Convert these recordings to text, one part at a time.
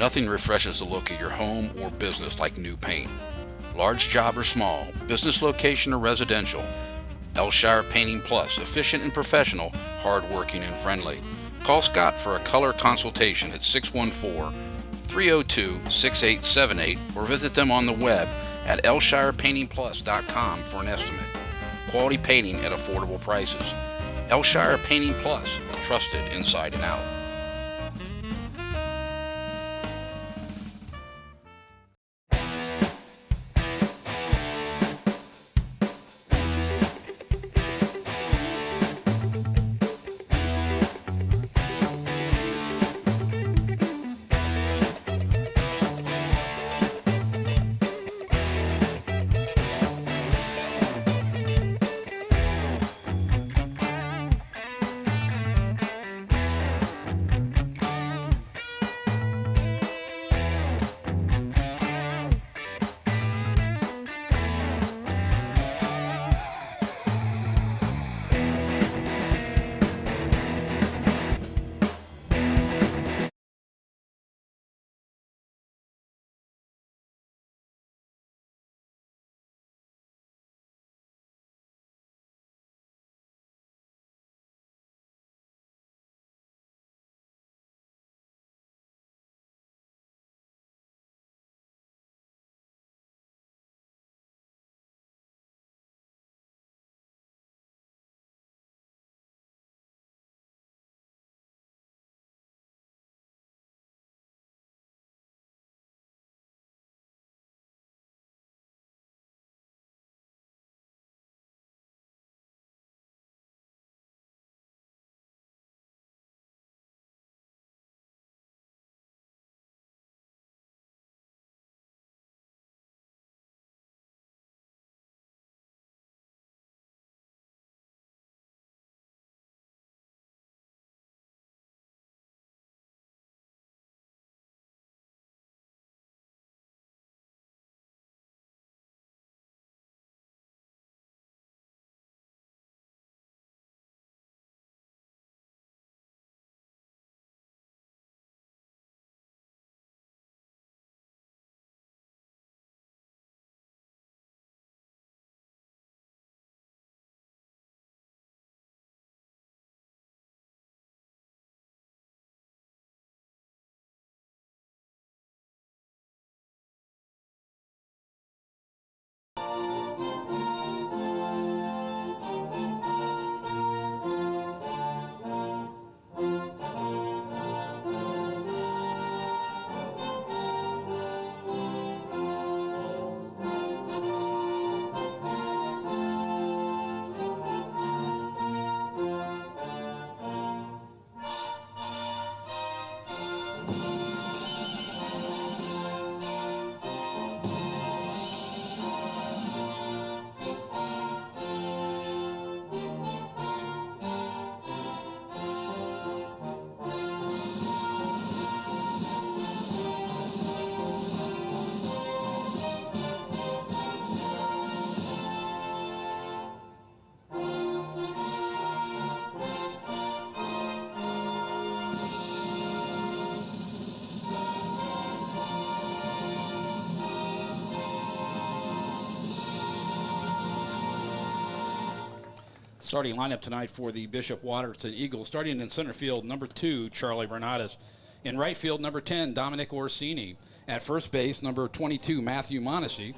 Nothing refreshes the look of your home or business like new paint. Large job or small, business location or residential, Elshire Painting Plus, efficient and professional, hard-working and friendly. Call Scott for a color consultation at 614-302-6878 or visit them on the web at elshirepaintingplus.com for an estimate. Quality painting at affordable prices. Elshire Painting Plus, trusted inside and out. Starting lineup tonight for the Bishop Watterson Eagles. Starting in center field, number 2, Charlie Bernadas. In right field, number 10, Dominic Orsini. At first base, number 22, Matthew Monacy.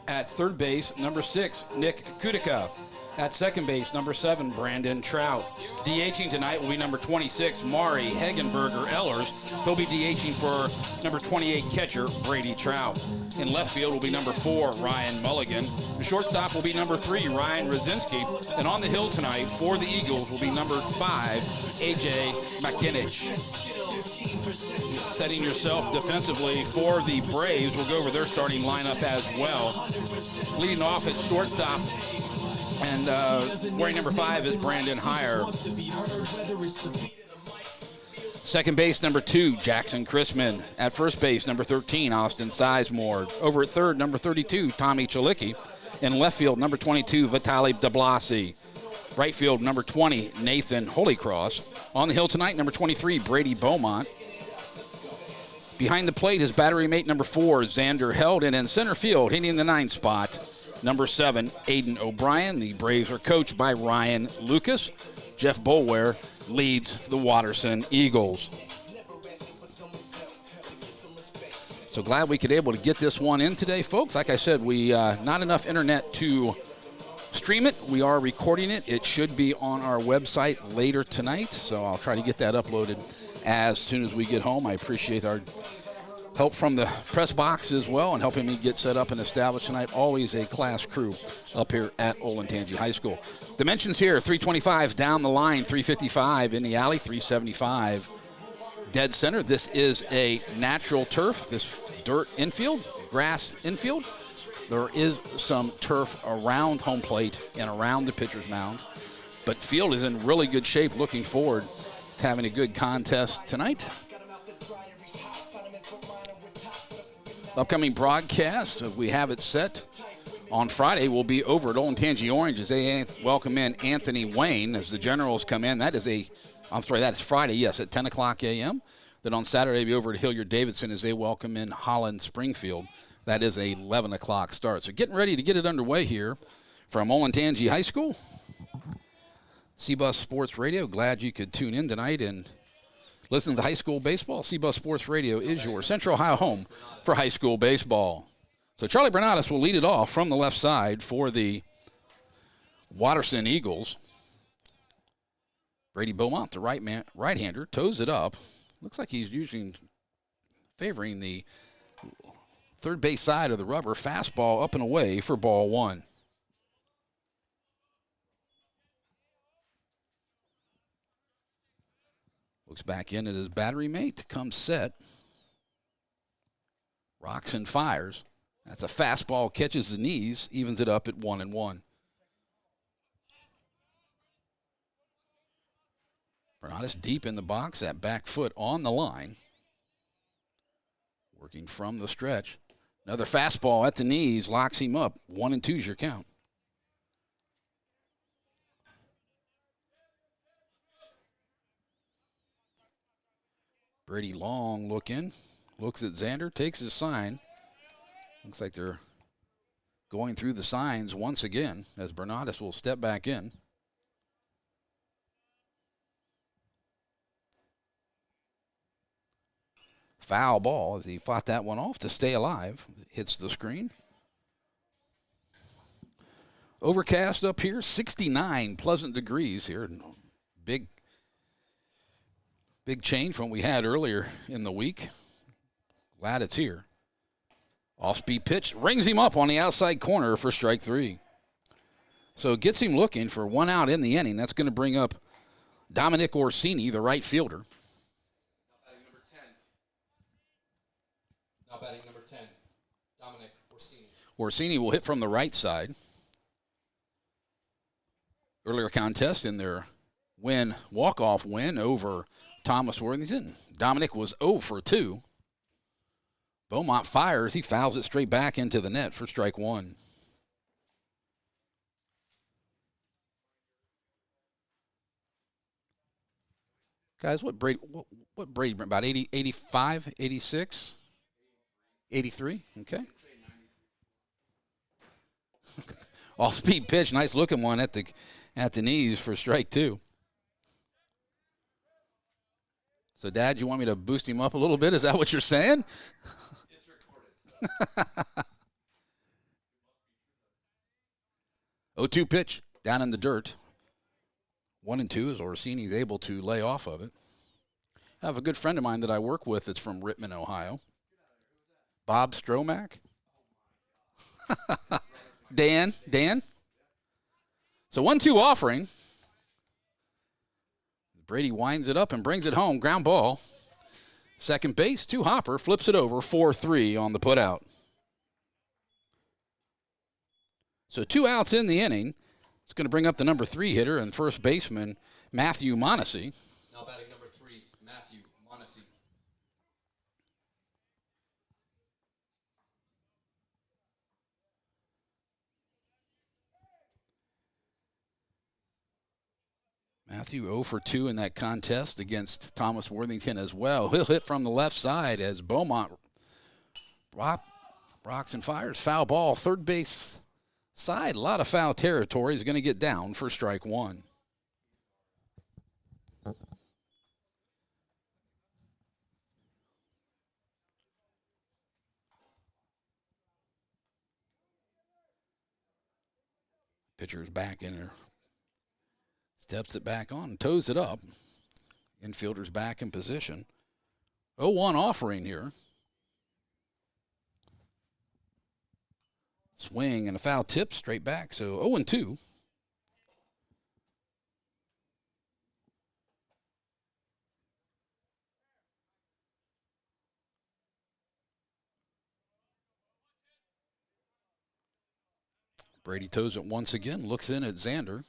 At third base, number 6, Nick Kudica. At second base, number 7, Brandon Trout. DHing tonight will be number 26, Mari Hagenberger-Ellers. He'll be DHing for number 28 catcher, Brady Trout. In left field will be number 4, Ryan Mulligan. The shortstop will be number 3, Ryan Rosinski. And on the hill tonight for the Eagles will be number 5, A.J. McKinich. Setting yourself defensively for the Braves. We'll go over their starting lineup as well. Leading off at shortstop, and wearing number 5 is Brandon Heyer. Second base, number 2, Jackson Chrisman. At first base, number 13, Austin Sizemore. Over at third, number 32, Tommy Chalicki. In left field, number 22, Vitaly DeBlasi. Right field, number 20, Nathan Holycross. On the hill tonight, number 23, Brady Beaumont. Behind the plate, his battery mate number 4, Xander Held. And in center field, hitting the 9th spot, number 7, Aiden O'Brien. The Braves are coached by Ryan Lucas. Jeff Boulware leads the Watterson Eagles. So glad we could able to get this one in today, folks. Like I said, we not enough internet to stream it. We are recording it. It should be on our website later tonight, so I'll try to get that uploaded as soon as we get home. I appreciate our help from the press box as well and helping me get set up and established tonight. Always a class crew up here at Olentangy High School. Dimensions here, 325 down the line, 355 in the alley, 375 dead center. This is a natural turf, this dirt infield, grass infield. There is some turf around home plate and around the pitcher's mound, but field is in really good shape. Looking forward to having a good contest tonight. Upcoming broadcast, we have it set on Friday, will be over at Olentangy Orange as they welcome in Anthony Wayne as the Generals come in. That is Friday, yes, at 10 o'clock a.m. Then on Saturday, we'll be over at Hilliard-Davidson as they welcome in Holland Springfield. That is a 11 o'clock start. So getting ready to get it underway here from Olentangy High School. C-Bus Sports Radio, glad you could tune in tonight and listen to high school baseball. C-Bus Sports Radio is your Central Ohio home for high school baseball. So Charlie Bernatus will lead it off from the left side for the Watterson Eagles. Brady Beaumont, the right-hander, toes it up. Looks like he's favoring the third base side of the rubber. Fastball up and away for ball 1. Looks back in at his battery mate. Comes set. Rocks and fires. That's a fastball. Catches the knees. Evens it up at 1-1. Bernatus deep in the box. That back foot on the line. Working from the stretch. Another fastball at the knees. Locks him up. 1-2 is your count. Brady long look in. Looks at Xander. Takes his sign. Looks like they're going through the signs once again as Bernatus will step back in. Foul ball as he fought that one off to stay alive. Hits the screen. Overcast up here, 69 pleasant degrees here. Big change from what we had earlier in the week. Glad it's here. Off-speed pitch, rings him up on the outside corner for strike 3. So it gets him looking for 1 out in the inning. That's going to bring up Dominic Orsini, the right fielder. Now batting number 10, Dominic Orsini. Orsini will hit from the right side. Earlier contest in their walk-off win over Thomas Worthington. Dominic was 0 for 2. Beaumont fires. He fouls it straight back into the net for strike 1. Guys, what Brady, about 80, 85, 86? 83, okay. Off-speed pitch, nice looking one at the knees for strike 2. So, Dad, you want me to boost him up a little bit? Is that what you're saying? It's recorded. 0-2 pitch down in the dirt. 1-2 as Orsini's able to lay off of it. I have a good friend of mine that I work with that's from Rittman, Ohio. Bob Stromack. Dan. So 1-2 offering. Brady winds it up and brings it home. Ground ball. Second base to Hopper. Flips it over. 4-3 on the putout. So 2 outs in the inning. It's going to bring up the number 3 hitter and first baseman, Matthew Monacy. Now batting number 3, Matthew Monacy. Matthew 0 for 2 in that contest against Thomas Worthington as well. He'll hit from the left side as Beaumont rocks and fires. Foul ball, third base side. A lot of foul territory. He's going to get down for strike one. Pitcher's back in there. Steps it back on, toes it up. Infielder's back in position. 0-1 offering here. Swing and a foul tip straight back, so 0-2. Brady toes it once again, looks in at Xander.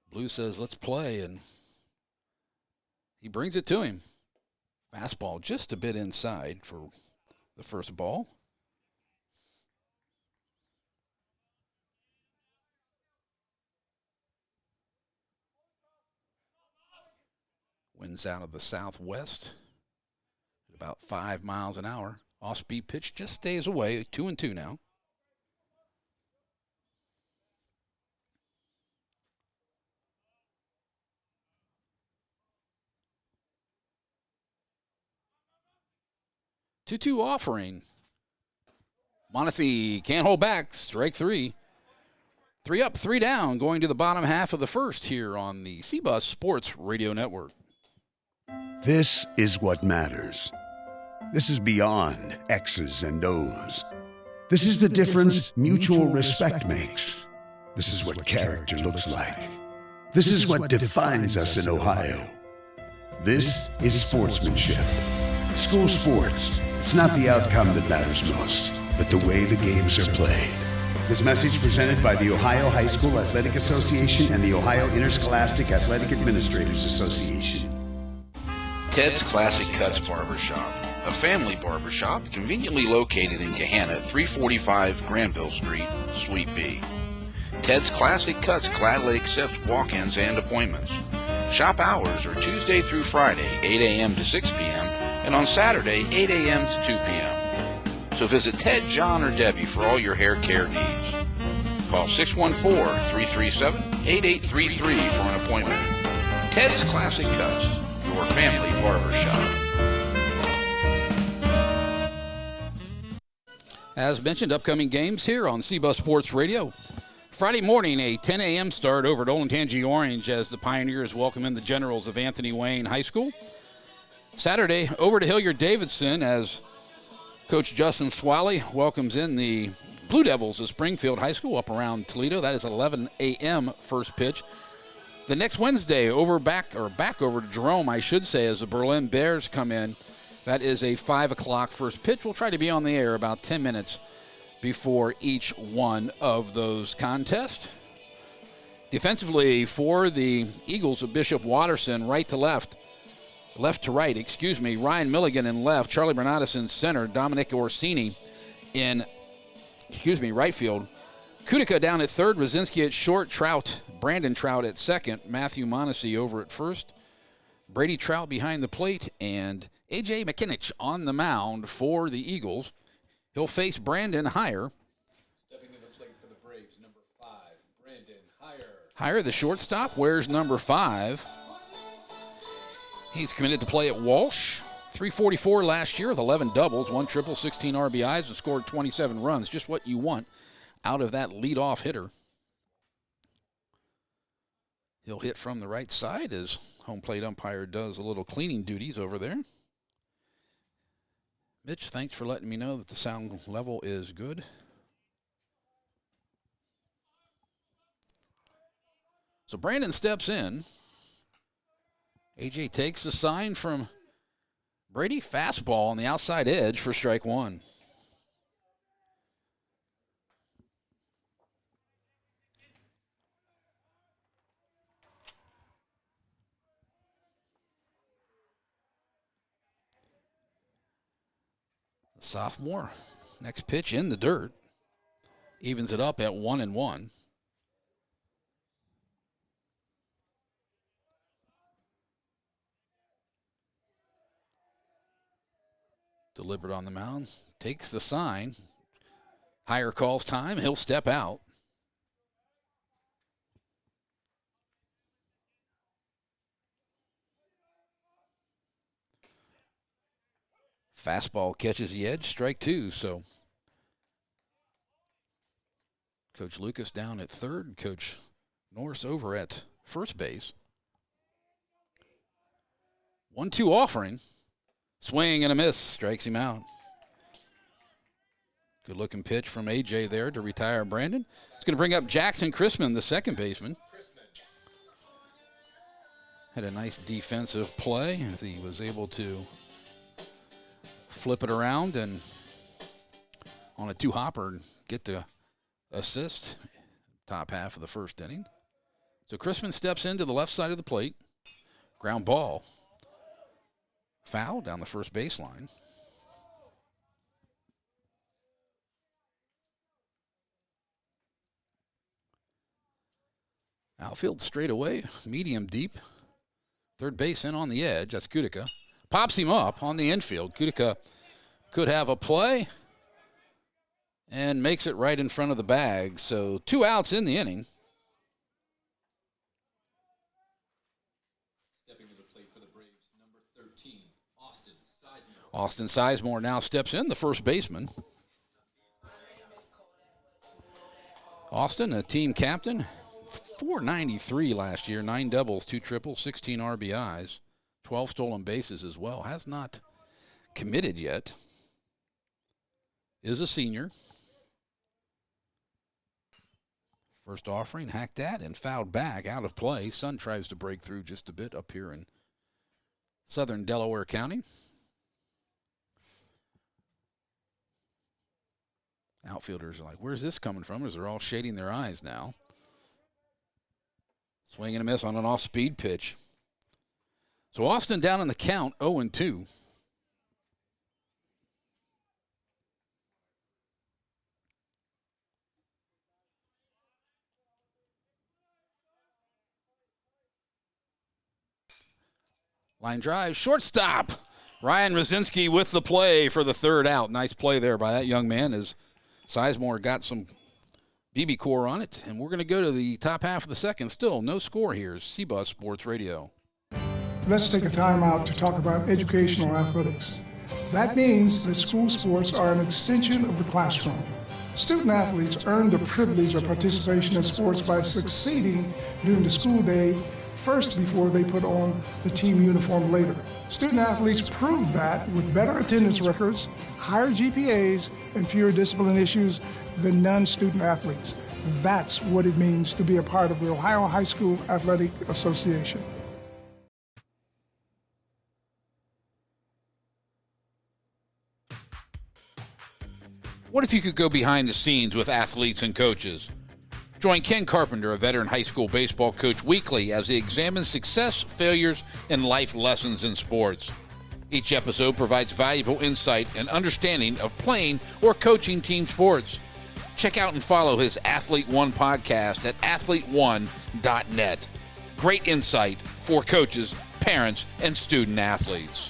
Blue says, let's play, and he brings it to him. Fastball just a bit inside for the first ball. Winds out of the southwest at about 5 miles an hour. Off-speed pitch just stays away, 2-2 now. Two offering. Mondesi can't hold back. Strike three. 3 up, 3 down, going to the bottom half of the first here on the CBus Sports Radio Network. This is what matters. This is beyond X's and O's. This is the difference mutual respect makes. This is what character looks like. This is what defines us in Ohio. This is sportsmanship. School sports. It's not the outcome that matters most, but the way the games are played. This message presented by the Ohio High School Athletic Association and the Ohio Interscholastic Athletic Administrators Association. Ted's Classic Cuts Barbershop, a family barbershop conveniently located in Gahanna at 345 Granville Street, Suite B. Ted's Classic Cuts gladly accepts walk-ins and appointments. Shop hours are Tuesday through Friday, 8 a.m. to 6 p.m., and on Saturday, 8 a.m. to 2 p.m. So visit Ted, John, or Debbie for all your hair care needs. Call 614-337-8833 for an appointment. Ted's Classic Cuts, your family barbershop. As mentioned, upcoming games here on CBus Sports Radio. Friday morning, a 10 a.m. start over at Olentangy Orange as the Pioneers welcome in the Generals of Anthony Wayne High School. Saturday, over to Hilliard-Davidson as Coach Justin Swally welcomes in the Blue Devils of Springfield High School up around Toledo. That is 11 a.m. first pitch. The next Wednesday, back over to Jerome, I should say, as the Berlin Bears come in. That is a 5 o'clock first pitch. We'll try to be on the air about 10 minutes before each one of those contests. Defensively for the Eagles of Bishop Watterson, right to left to right, Ryan Milligan in left, Charlie Bernardis in center, Dominic Orsini in, right field. Kudica down at third, Rosinski at short, Brandon Trout at second, Matthew Mondesi over at first, Brady Trout behind the plate, and A.J. McKinich on the mound for the Eagles. He'll face Brandon Heyer. Stepping to the plate for the Braves, number 5, Brandon Heyer. Heyer, the shortstop, wears number 5. He's committed to play at Walsh. 344 last year with 11 doubles, 1 triple, 16 RBIs, and scored 27 runs. Just what you want out of that leadoff hitter. He'll hit from the right side as home plate umpire does a little cleaning duties over there. Mitch, thanks for letting me know that the sound level is good. So Brandon steps in. AJ takes the sign from Brady. Fastball on the outside edge for strike one. The sophomore. Next pitch in the dirt. Evens it up at 1-1. Deliberate on the mound. Takes the sign. Higher calls time. He'll step out. Fastball catches the edge. Strike two. So Coach Lucas down at third. Coach Norris over at first base. 1-2 offering. Swing and a miss. Strikes him out. Good looking pitch from AJ there to retire Brandon. It's going to bring up Jackson Chrisman, the second baseman. Had a nice defensive play as he was able to flip it around and on a two-hopper get the assist. Top half of the first inning. So Chrisman steps into the left side of the plate. Ground ball. Foul down the first baseline. Outfield straight away, medium deep. Third base in on the edge. That's Kudica. Pops him up on the infield. Kudica could have a play and makes it right in front of the bag. So 2 outs in the inning. Stepping to the plate for the Braves, number 13, Austin Sizemore. Austin Sizemore now steps in, the first baseman. Austin, a team captain. 493 last year, 9 doubles, 2 triples, 16 RBIs, 12 stolen bases as well. Has not committed yet. Is a senior. First offering, hacked at and fouled back, out of play. Sun tries to break through just a bit up here in southern Delaware County. Outfielders are like, where's this coming from? As they're all shading their eyes now. Swing and a miss on an off-speed pitch. So Austin down in the count, 0-2. Line drive, shortstop. Ryan Rosinski with the play for the third out. Nice play there by that young man as Sizemore got some BB core on it. And we're going to go to the top half of the second. Still no score here. CBUS Sports Radio. Let's take a time out to talk about educational athletics. That means that school sports are an extension of the classroom. Student athletes earn the privilege of participation in sports by succeeding during the school day first before they put on the team uniform later. Student athletes prove that with better attendance records, higher GPAs, and fewer discipline issues than non-student athletes. That's what it means to be a part of the Ohio High School Athletic Association. What if you could go behind the scenes with athletes and coaches? Join Ken Carpenter, a veteran high school baseball coach, weekly as he examines success, failures, and life lessons in sports. Each episode provides valuable insight and understanding of playing or coaching team sports. Check out and follow his Athlete One podcast at athleteone.net. Great insight for coaches, parents, and student athletes.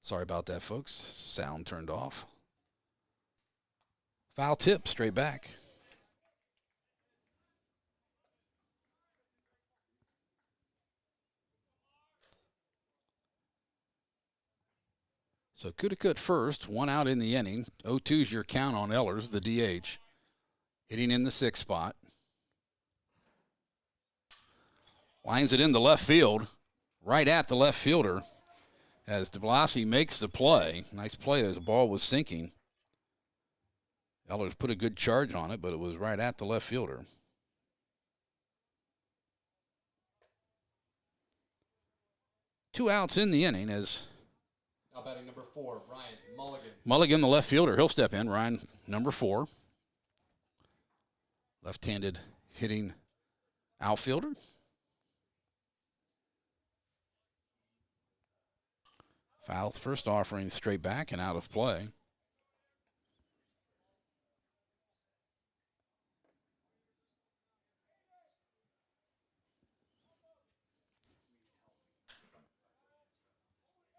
Sorry about that, folks. Sound turned off. Foul tip, straight back. So Kudakut first, one out in the inning. 0-2's your count on Ellers, the DH. Hitting in the 6th spot. Lines it into left field, right at the left fielder, as DeBlasi makes the play. Nice play as the ball was sinking. Ellers put a good charge on it, but it was right at the left fielder. Two outs in the inning as Now batting number 4, Ryan Mulligan. Mulligan, the left fielder, he'll step in. Ryan, number 4. Left-handed hitting outfielder. Foul's first offering straight back and out of play.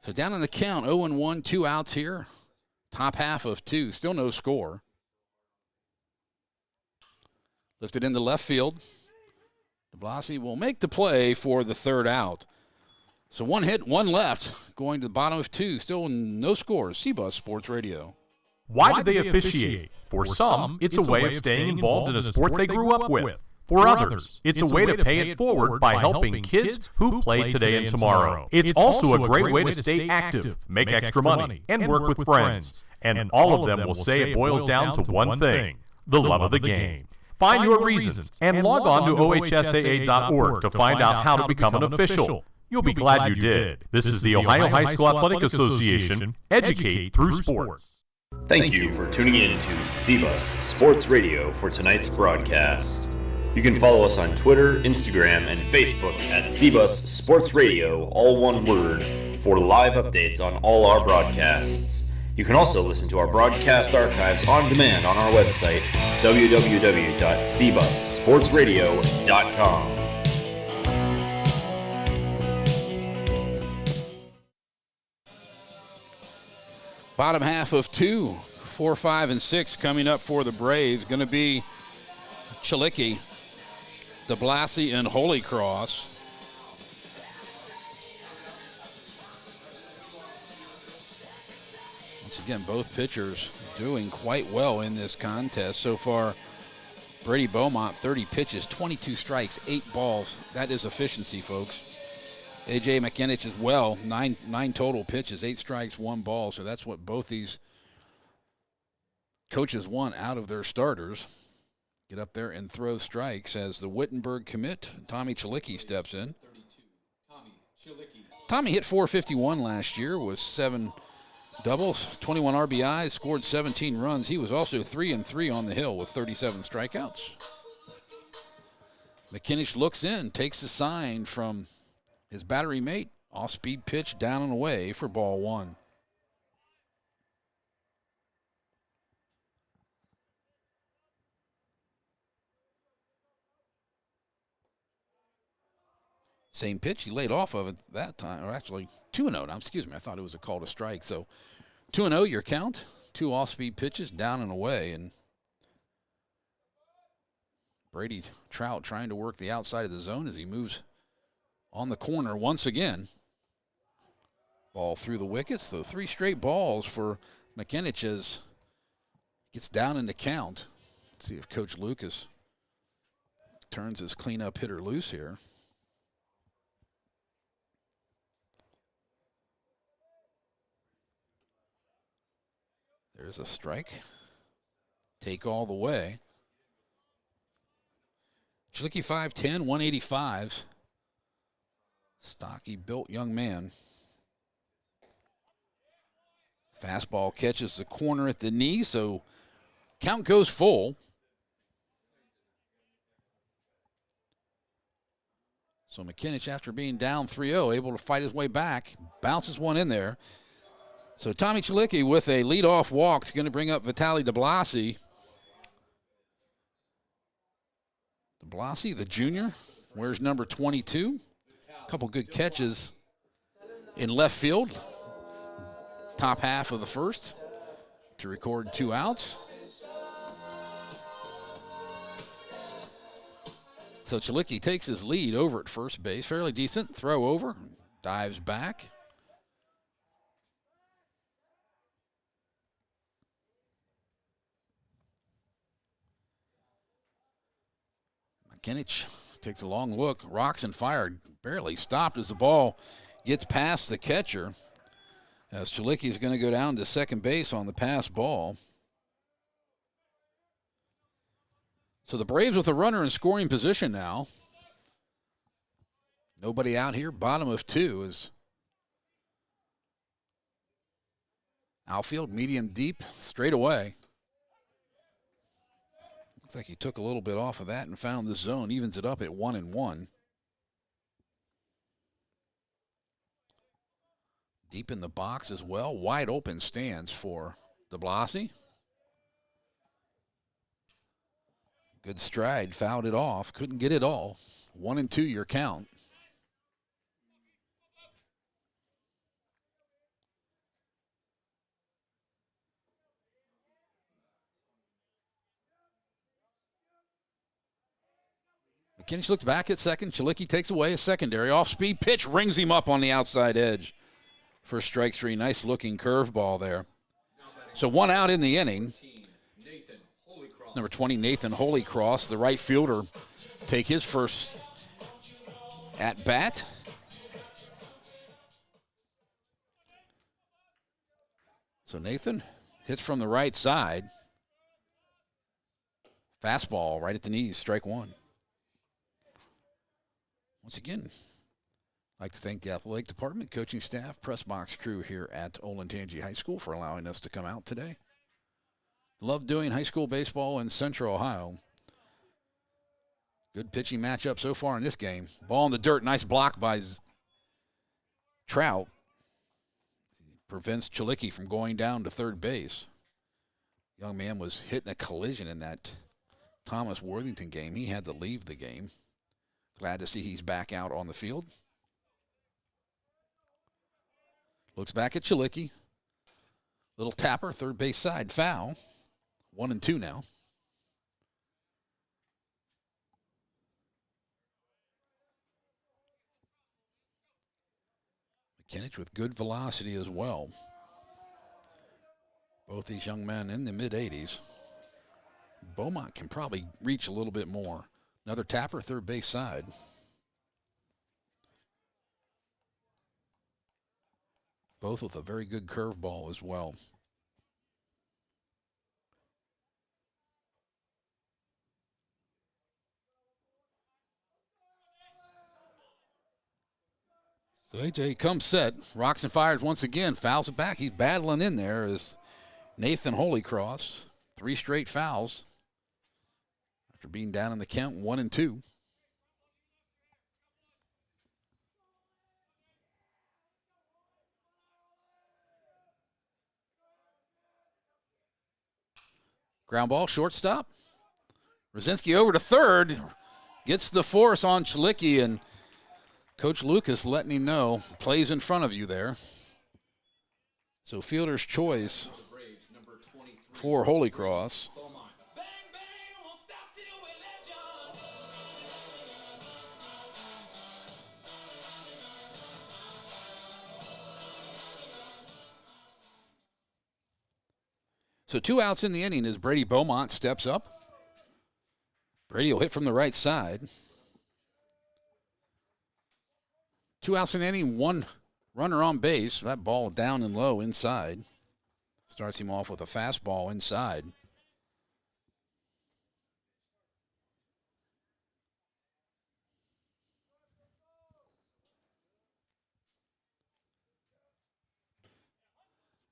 So down in the count, 0-1, 2 outs here. Top half of 2, still no score. Lifted into left field. DeBlasi will make the play for the 3rd out. So 1 hit, 1 left, going to the bottom of 2. Still no scores. CBUS Sports Radio. Why do they officiate? For some, it's a way of staying involved in a sport they grew up with. For others, it's a way to pay it forward by helping kids who play today and tomorrow. It's also a great way to stay active, make extra money, and work with friends. And all of them will say it boils down to one thing: the love of the game. Find your reasons and log on to ohsaa.org to find out how to become an official. You'll be glad you did. This is the Ohio High School Athletic Association. Educate through sports. Thank you for tuning in to CBUS Sports Radio for tonight's broadcast. You can follow us on Twitter, Instagram, and Facebook at CBUS Sports Radio, all one word, for live updates on all our broadcasts. You can also listen to our broadcast archives on demand on our website, www.cbussportsradio.com. Bottom half of 2, 4, 5, and 6 coming up for the Braves. Going to be Chilicki, DeBlasi, and Holy Cross. Once again, both pitchers doing quite well in this contest. So far, Brady Beaumont, 30 pitches, 22 strikes, 8 balls. That is efficiency, folks. A.J. McKinich as well, nine total pitches, 8 strikes, 1 ball. So that's what both these coaches want out of their starters. Get up there and throw strikes as the Wittenberg commit, Tommy Chilicki, steps in. Tommy hit .451 last year with 7 doubles, 21 RBIs, scored 17 runs. He was also 3-3 on the hill with 37 strikeouts. McKinich looks in, takes the sign from his battery mate. Off-speed pitch down and away for ball 1. Same pitch. He laid off of it that time, or actually 2-0. Excuse me. I thought it was a call to strike. So 2-0 your count. 2 off-speed pitches down and away. And Brady Trout trying to work the outside of the zone as he moves on the corner once again. Ball through the wickets. So 3 straight balls for McKinich as gets down in the count. Let's see if Coach Lucas turns his cleanup hitter loose here. There's a strike. Take all the way. Chilicki 5'10", 185. Stocky, built young man. Fastball catches the corner at the knee, so count goes full. So McKinich, after being down 3-0, able to fight his way back, bounces one in there. So Tommy Chilicki with a leadoff walk is going to bring up Vitaly DeBlasi. DeBlasi, the junior, wears number 22. A couple good catches in left field. top half of the first to record 2 outs. So Chilicki takes his lead over at first base. Fairly decent. Throw over. Dives back. McKinnich takes a long look. Rocks and fired. Barely stopped as the ball gets past the catcher. As Chilicki is going to go down to second base on the pass ball. So the Braves with a runner in scoring position now. Nobody out here. Bottom of 2 is outfield, medium deep, straight away. Looks like he took a little bit off of that and found the zone. Evens it up at 1-1. Deep in the box as well. Wide open stands for DeBlasi. Good stride, fouled it off. Couldn't get it all. 1-2 your count. McKinnich looks back at second. Chilicki takes away a secondary. Off-speed pitch rings him up on the outside edge for strike 3. Nice looking curveball there. So 1 out in the inning. Number 20, Nathan Holycross, the right fielder, take his first at bat. So Nathan hits from the right side. Fastball right at the knees, strike 1. Once again, I'd like to thank the athletic department, coaching staff, press box crew here at Olentangy High School for allowing us to come out today. Love doing high school baseball in Central Ohio. Good pitching matchup so far in this game. Ball in the dirt, nice block by Trout. Prevents Chilicki from going down to third base. Young man was hit in a collision in that Thomas Worthington game. He had to leave the game. Glad to see he's back out on the field. Looks back at Chilicki. Little tapper, third base side, foul. 1-2 now. McKinnich with good velocity as well. Both these young men in the mid-80s. Beaumont can probably reach a little bit more. Another tapper, third base side. Both with a very good curveball as well. So AJ comes set, rocks and fires once again, fouls it back. He's battling in there as Nathan Holycross. 3 straight fouls after being down in the count 1-2. Ground ball, shortstop. Rosinski over to third, gets the force on Chilicki, and Coach Lucas letting him know, plays in front of you there. So fielder's choice for Holycross. So 2 outs in the inning as Brady Beaumont steps up. Brady will hit from the right side. 2 outs in the inning, 1 runner on base. That ball down and low inside. Starts him off with a fastball inside.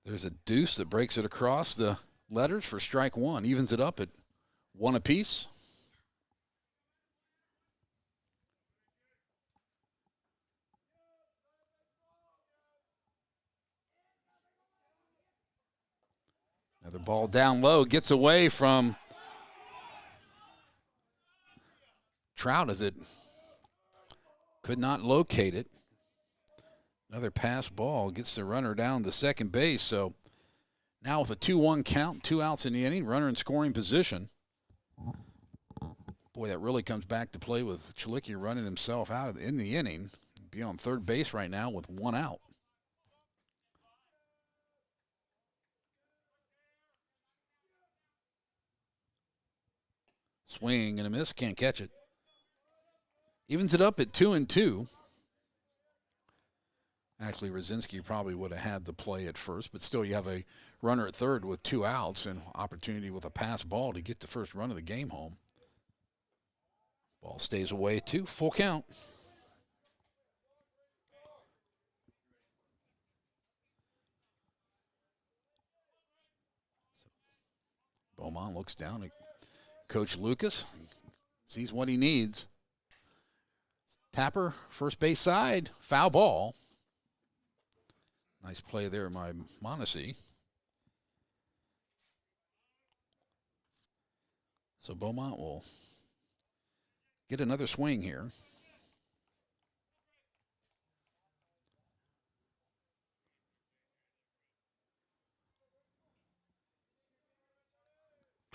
There's a deuce that breaks it across the letters for strike 1. Evens it up at 1 apiece. Another ball down low, gets away from Trout as it could not locate it. Another pass ball gets the runner down to second base. So now with a 2-1 count, 2 outs in the inning, runner in scoring position. Boy, that really comes back to play with Chalicki running himself out in the inning. Be on third base right now with 1 out. Swing and a miss, can't catch it. Evens it up at 2-2. Actually, Rosinski probably would have had the play at first, but still you have a runner at third with 2 outs and opportunity with a pass ball to get the first run of the game home. Ball stays away 2, full count. Beaumont looks down at Coach Lucas, sees what he needs. Tapper, first base side, foul ball. Nice play there by Mondesi. So Beaumont will get another swing here.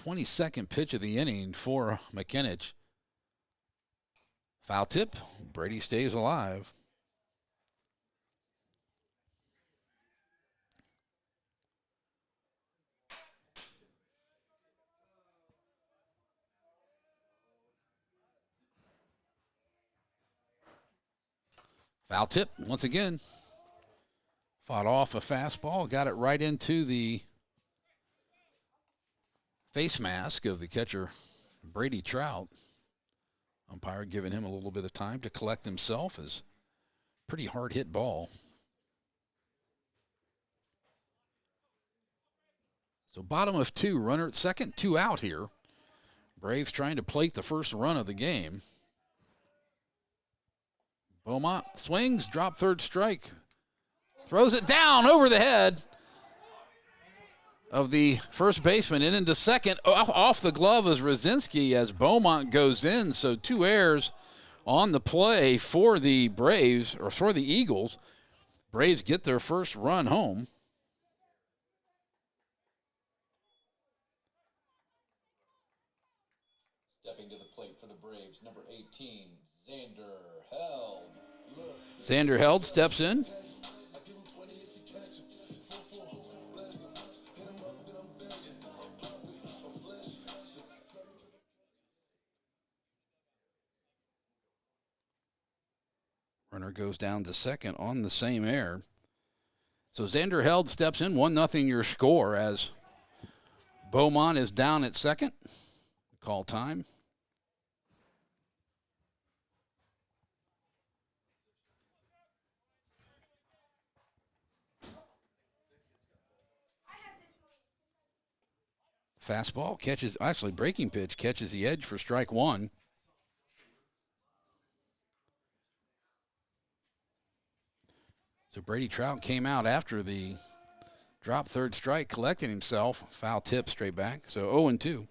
.22nd pitch of the inning for McKinich. Foul tip. Brady stays alive. Foul tip once again. Fought off a fastball. Got it right into the face mask of the catcher, Brady Trout. Umpire giving him a little bit of time to collect himself. As pretty hard hit ball. So bottom of 2, runner at second, 2 out here. Braves trying to plate the first run of the game. Beaumont swings, drop third strike. Throws it down over the head of the first baseman and into second. Off the glove is Rosinski as Beaumont goes in. So 2 errors on the play for the Braves, or for the Eagles. Braves get their first run home. Stepping to the plate for the Braves, number 18, Xander Held. Xander Held steps in. Runner goes down to second on the same error. So Xander Held steps in, 1-0 your score as Beaumont is down at second. Call time. Fastball catches, actually breaking pitch, catches the edge for strike 1. So Brady Trout came out after the drop third strike, collected himself, foul tip straight back. So 0-2.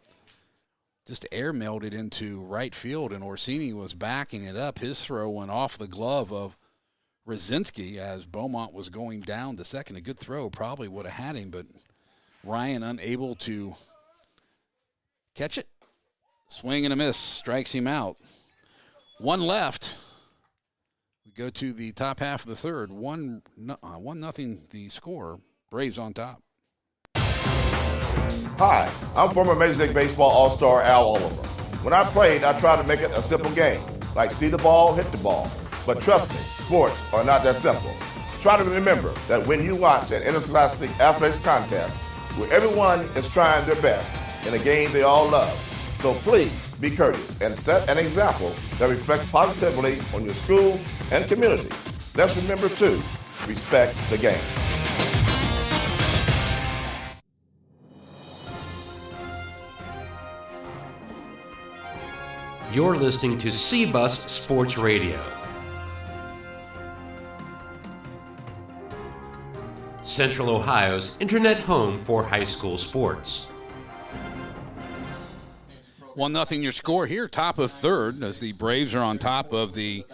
Just air mailed it into right field, and Orsini was backing it up. His throw went off the glove of Rosinski as Beaumont was going down to second. A good throw, probably would have had him, but Ryan unable to catch it. Swing and a miss, strikes him out. 1 left. We go to the top half of the third. 1-0 the score. Braves on top. Hi, I'm former Major League Baseball All-Star Al Oliver. When I played, I tried to make it a simple game, like see the ball, hit the ball. But trust me, sports are not that simple. Try to remember that when you watch an interscholastic athletics contest where everyone is trying their best in a game they all love, so please be courteous and set an example that reflects positively on your school and community. Let's remember to respect the game. You're listening to C-Bus Sports Radio. Central Ohio's internet home for high school sports. 1-0 your score here, top of third, as the Braves are on top of the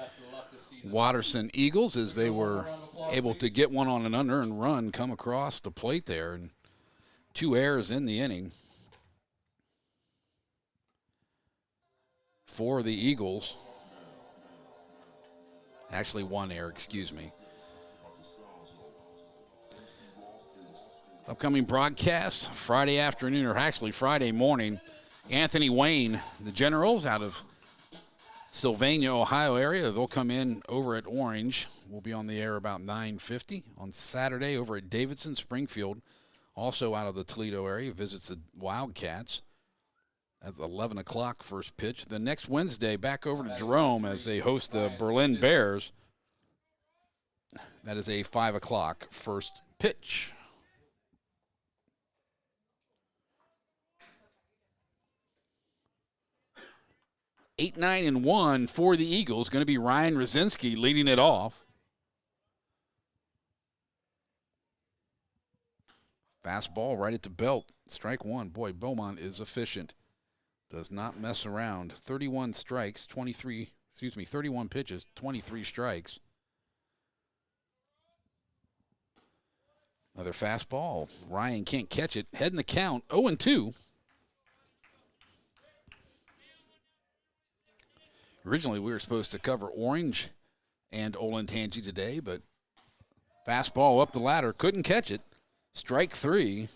Watterson Eagles, as they were able to get one on an unearned run, come across the plate there, and 2 errors in the inning for the Eagles. Actually, 1 error, excuse me. Upcoming broadcast Friday afternoon, or actually Friday morning. Anthony Wayne, the Generals out of Sylvania, Ohio area. They'll come in over at Orange. We'll be on the air about 9:50 on Saturday over at Davidson. Springfield, also out of the Toledo area, visits the Wildcats at 11 o'clock first pitch. The next Wednesday, back over to Jerome as they host the Berlin Bears. That is a 5 o'clock first pitch. 8-9-1 for the Eagles. Going to be Ryan Rosinski leading it off. Fastball right at the belt. Strike 1. Boy, Beaumont is efficient. Does not mess around. 31 pitches, 23 strikes. Another fastball. Ryan can't catch it. Heading the count, 0-2. Originally, we were supposed to cover Orange and Olentangy today, but fastball up the ladder, couldn't catch it. Strike 3.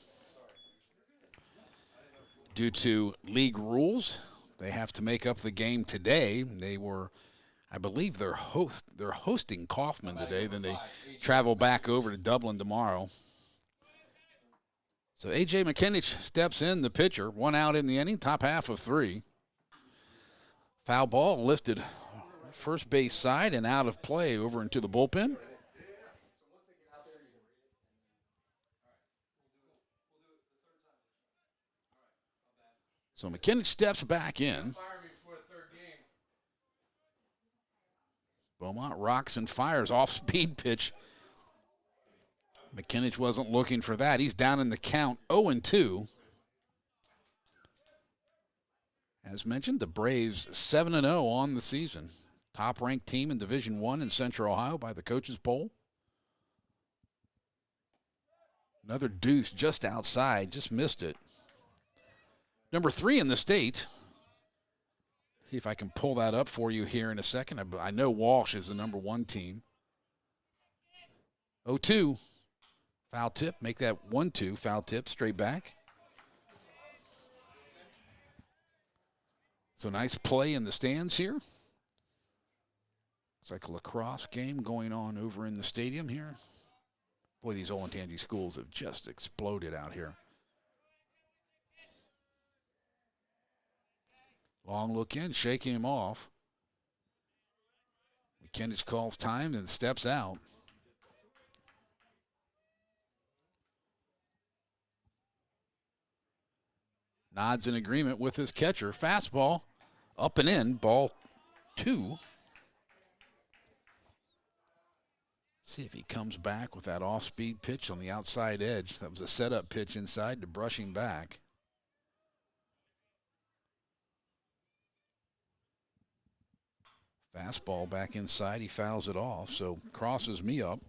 Due to league rules, they have to make up the game today. They were, I believe, they're hosting Kaufman today. Then they travel back over to Dublin tomorrow. So A.J. McKinnich steps in, the pitcher. 1 out in the inning, top half of 3. Foul ball lifted first base side and out of play over into the bullpen. So McKinnich steps back in. Beaumont rocks and fires off speed pitch. McKinnich wasn't looking for that. He's down in the count, 0-2. As mentioned, the Braves 7-0 on the season. Top-ranked team in Division I in Central Ohio by the coaches' poll. Another deuce just outside, just missed it. Number 3 in the state. See if I can pull that up for you here in a second. I know Walsh is the number 1 team. 0-2. Foul tip. Make that 1-2. Foul tip straight back. So nice play in the stands here. It's like a lacrosse game going on over in the stadium here. Boy, these Olentangy schools have just exploded out here. Long look in, shaking him off. McKinnich calls time and steps out. Nods in agreement with his catcher. Fastball up and in, ball 2. See if he comes back with that off-speed pitch on the outside edge. That was a setup pitch inside to brush him back. Fastball back inside. He fouls it off, so crosses me up.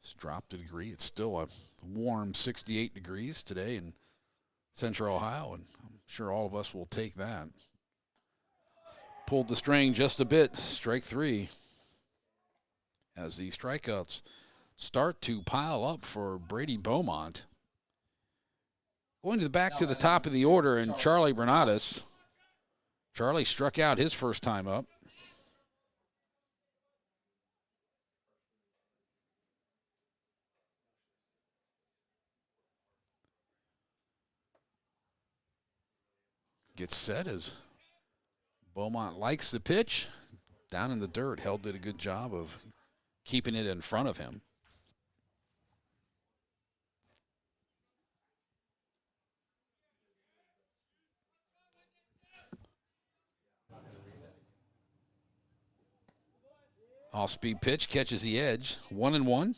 It's dropped a degree. It's still a warm 68 degrees today in Central Ohio, and I'm sure all of us will take that. Pulled the string just a bit. Strike 3. As the strikeouts start to pile up for Brady Beaumont. Going back to the top of the order, and Charlie Bernadas. Charlie struck out his first time up. Gets set as Beaumont likes the pitch. Down in the dirt, Held did a good job of keeping it in front of him. Off-speed pitch, catches the edge. 1-1.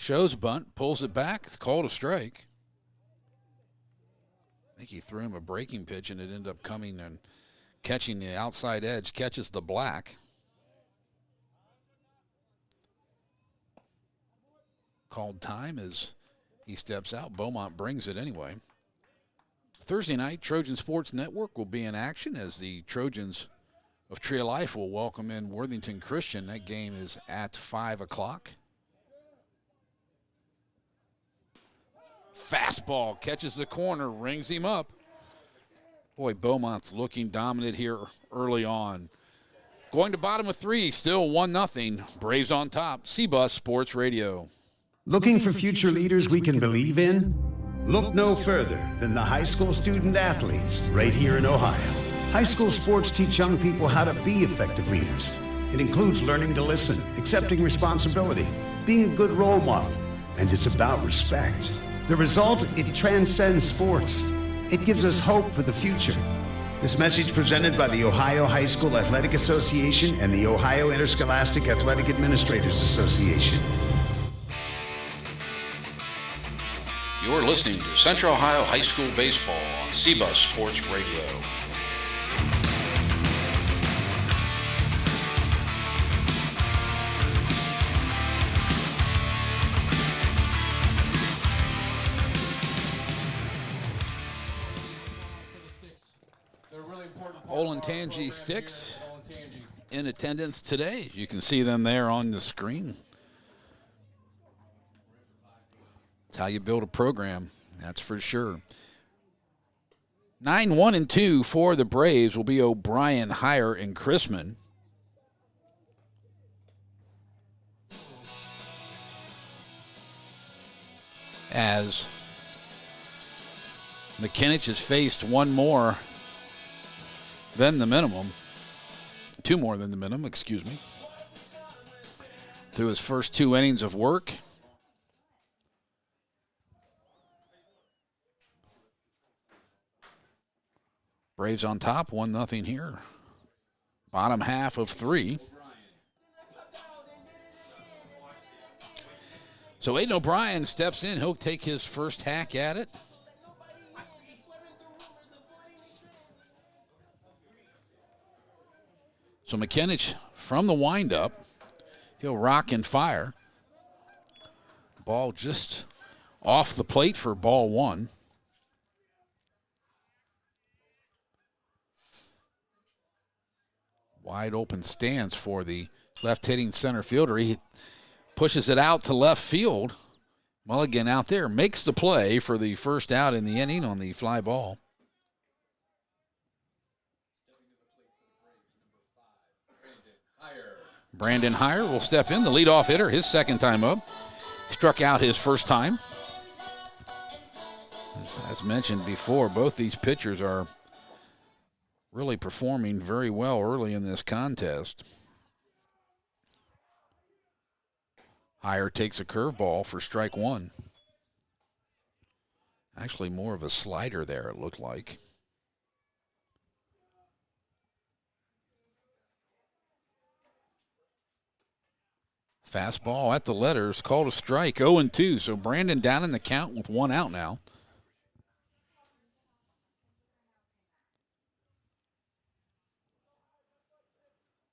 Shows bunt, pulls it back. It's called a strike. I think he threw him a breaking pitch, and it ended up coming and catching the outside edge, catches the black. Called time as he steps out. Beaumont brings it anyway. Thursday night, Trojan Sports Network will be in action as the Trojans of Tree of Life will welcome in Worthington Christian. That game is at 5 o'clock. Fastball catches the corner, rings him up. Boy, Beaumont's looking dominant here early on. Going to bottom of 3, still 1-0. Braves on top. C-Bus Sports Radio. Looking for future leaders we can believe in? Look no further than the high school student athletes right here in Ohio. High school sports teach young people how to be effective leaders. It includes learning to listen, accepting responsibility, being a good role model, and it's about respect. The result, it transcends sports. It gives us hope for the future. This message presented by the Ohio High School Athletic Association and the Ohio Interscholastic Athletic Administrators Association. You're listening to Central Ohio High School Baseball on C-Bus Sports Radio. Olentangy Sticks in attendance today. You can see them there on the screen. That's how you build a program, that's for sure. 9-1-2 for the Braves will be O'Brien, Heyer, and Chrisman. As McKinnich has faced one more than the minimum, 2 more than the minimum, excuse me, through his first 2 innings of work. Braves on top, 1-0 here. Bottom half of 3. So Aiden O'Brien steps in. He'll take his first hack at it. So McKinnich from the windup. He'll rock and fire. Ball just off the plate for ball 1. Wide open stance for the left-hitting center fielder. He pushes it out to left field. Mulligan out there makes the play for the first out in the inning on the fly ball. Brandon Heyer will step in, the leadoff hitter, his second time up. Struck out his first time. As mentioned before, both these pitchers are really performing very well early in this contest. Heyer takes a curveball for strike 1. Actually more of a slider there, it looked like. Fastball at the letters, called a strike, 0-2. So Brandon down in the count with 1 out now.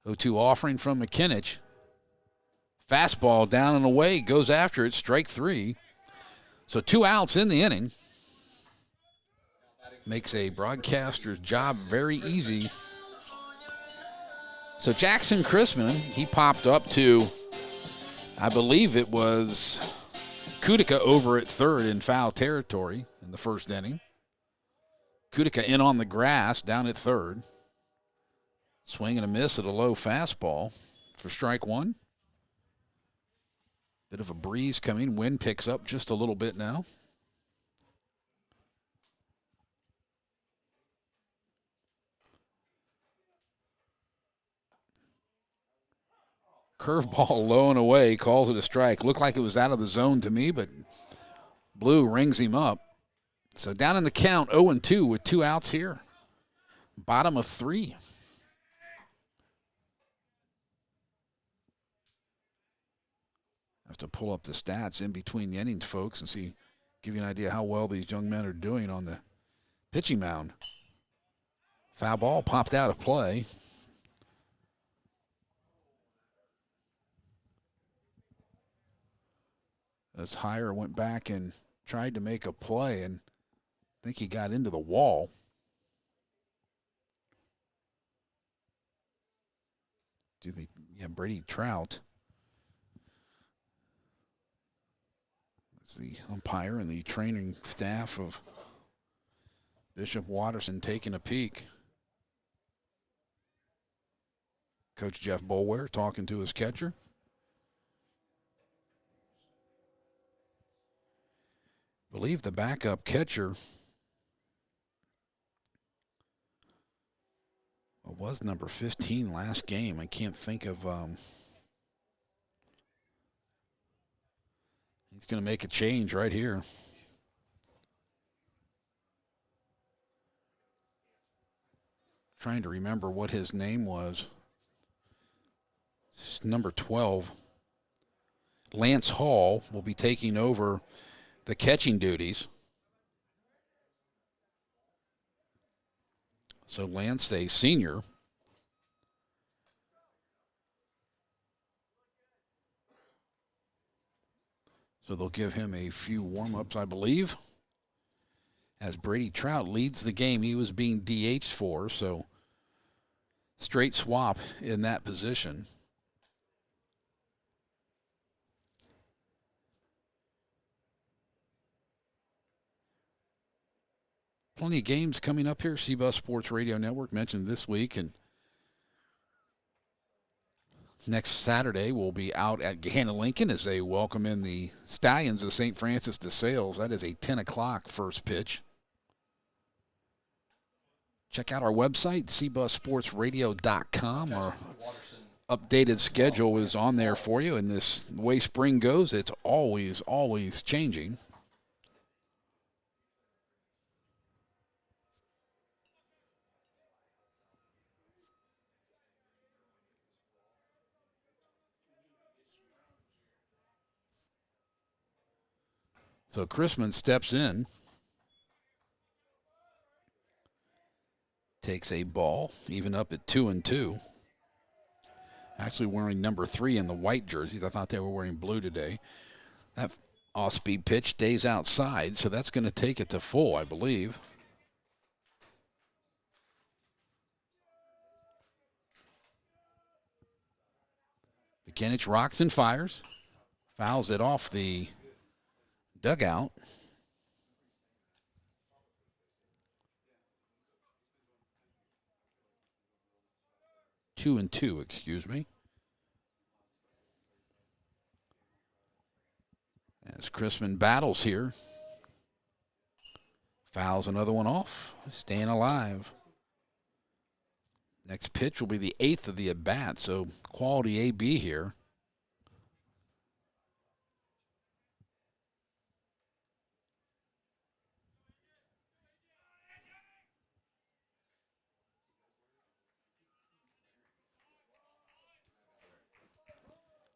O2 offering from McKinnich. Fastball down and away, goes after it, strike 3. So 2 outs in the inning. Makes a broadcaster's job very easy. So Jackson Chrisman, he popped up to, I believe it was Kudica over at third in foul territory in the first inning. Kudica in on the grass down at third. Swing and a miss at a low fastball for strike 1. Bit of a breeze coming. Wind picks up just a little bit now. Curveball low and away, calls it a strike. Looked like it was out of the zone to me, but Blue rings him up. So down in the count, 0-2 with 2 outs here. Bottom of 3. to pull up the stats in between the innings, folks, and give you an idea how well these young men are doing on the pitching mound. Foul ball popped out of play. As Hire went back and tried to make a play, and I think he got into the wall. Excuse me. Yeah, Brady Trout is the umpire and the training staff of Bishop Watterson taking a peek. Coach Jeff Boulware talking to his catcher. I believe the backup catcher was number 15 last game. I can't think of. He's going to make a change right here. Trying to remember what his name was. It's number 12. Lance Hall will be taking over the catching duties. So Lance, a senior. So they'll give him a few warm-ups, I believe. As Brady Trout leads the game, he was being DH'd for, so straight swap in that position. Plenty of games coming up here. CBUS Sports Radio Network mentioned this week, and next Saturday we'll be out at Gahanna Lincoln as they welcome in the Stallions of St. Francis de Sales. That is a 10 o'clock first pitch. Check out our website, cbussportsradio.com. Our updated schedule is on there for you, and the way spring goes, it's always changing. So Chrisman steps in, takes a ball, even up at 2-2. Actually wearing number 3 in the white jerseys. I thought they were wearing blue today. That off-speed pitch stays outside, so that's going to take it to full, I believe. Buchanan rocks and fires, fouls it off the dugout. Two and two, excuse me. As Chrisman battles here. Fouls another one off. Staying alive. Next pitch will be the 8th of the at-bat, so quality AB here.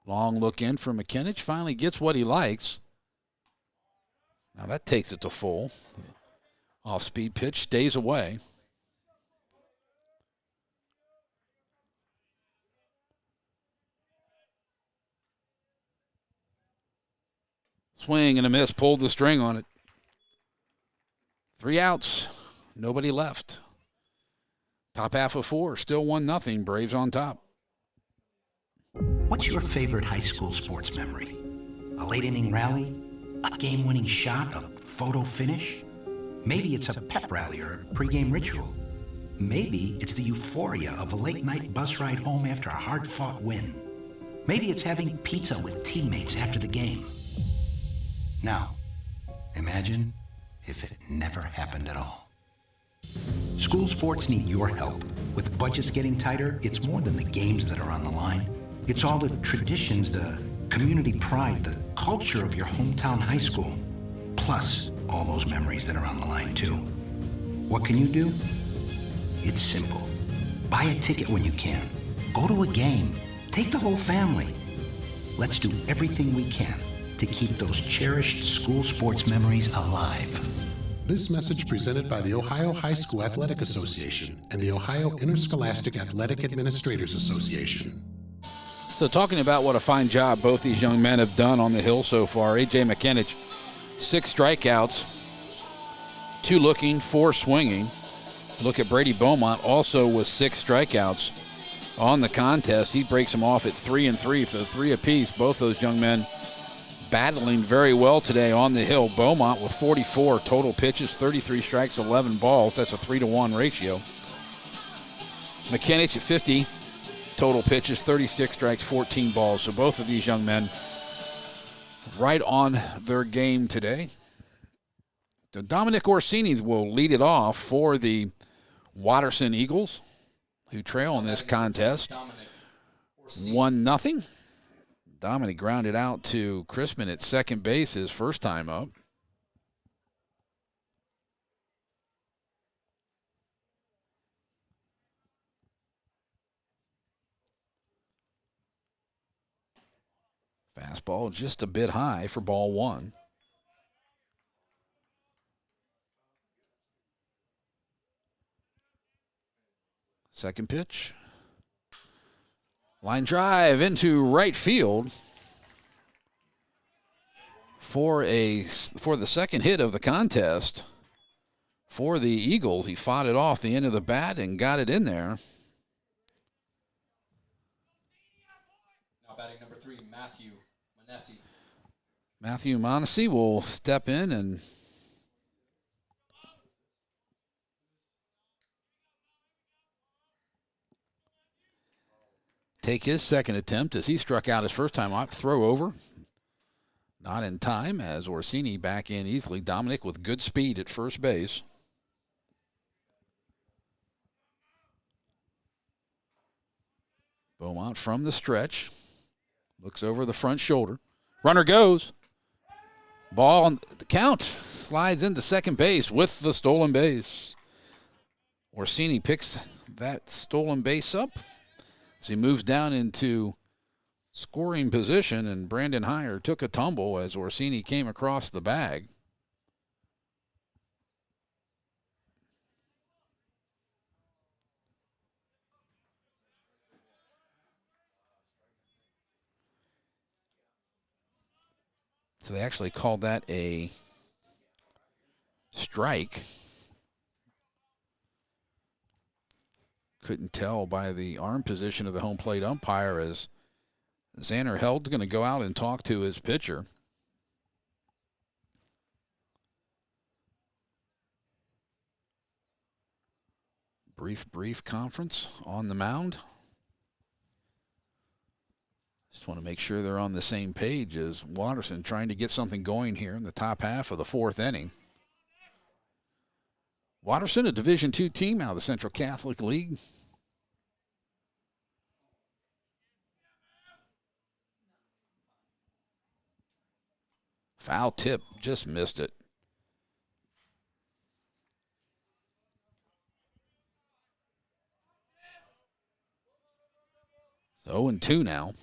Long look in for McKinnon. Finally gets what he likes. Now that takes it to full. Off-speed pitch stays away. Swing and a miss. Pulled the string on it. 3 outs. Nobody left. Top half of 4. Still 1-0. Braves on top. What's your favorite high school sports memory? A late inning rally? A game-winning shot? A photo finish? Maybe it's a pep rally or a pregame ritual. Maybe it's the euphoria of a late-night bus ride home after a hard-fought win. Maybe it's having pizza with teammates after the game. Now, imagine if it never happened at all. School sports need your help. With budgets getting tighter, it's more than the games that are on the line. It's all the traditions, the community pride, the culture of your hometown high school. Plus, all those memories that are on the line, too. What can you do? It's simple. Buy a ticket when you can. Go to a game. Take the whole family. let's do everything we can to keep those cherished school sports memories alive. This message presented by the Ohio High School Athletic Association and the Ohio Interscholastic Athletic Administrators Association. So talking about what a fine job both these young men have done on the hill so far. A.J. McKinnich, 6 strikeouts, 2 looking, 4 swinging. Look at Brady Beaumont, also with 6 strikeouts on the contest. He breaks them off at 3 and 3, so 3 apiece. Both those young men battling very well today on the hill. Beaumont with 44 total pitches, 33 strikes, 11 balls. That's a 3-to-1 ratio. McKinnich at 50 total pitches, 36 strikes, 14 balls. So both of these young men right on their game today. Dominic Orsini will lead it off for the Watterson Eagles, who trail in this contest 1-0. Dominic grounded out to Crispin at second base his first time up. Fastball just a bit high for ball 1. Second pitch. Line drive into right field for the second hit of the contest for the Eagles. He fought it off the end of the bat and got it in there. Now batting number 3, Matthew Manesi. Matthew Manesi will step in and take his second attempt as he struck out his first time up. Throw over. Not in time as Orsini back in easily. Dominic with good speed at first base. Beaumont from the stretch. Looks over the front shoulder. Runner goes. Ball on the count. Slides into second base with the stolen base. Orsini picks that stolen base up as he moves down into scoring position, and Brandon Heyer took a tumble as Orsini came across the bag. So they actually called that a strike. Couldn't tell by the arm position of the home plate umpire as Xander Held's going to go out and talk to his pitcher. Brief conference on the mound. Just want to make sure they're on the same page as Watterson trying to get something going here in the top half of the 4th inning. Watterson, a Division II team out of the Central Catholic League. Foul tip, just missed it. So 0-2 now.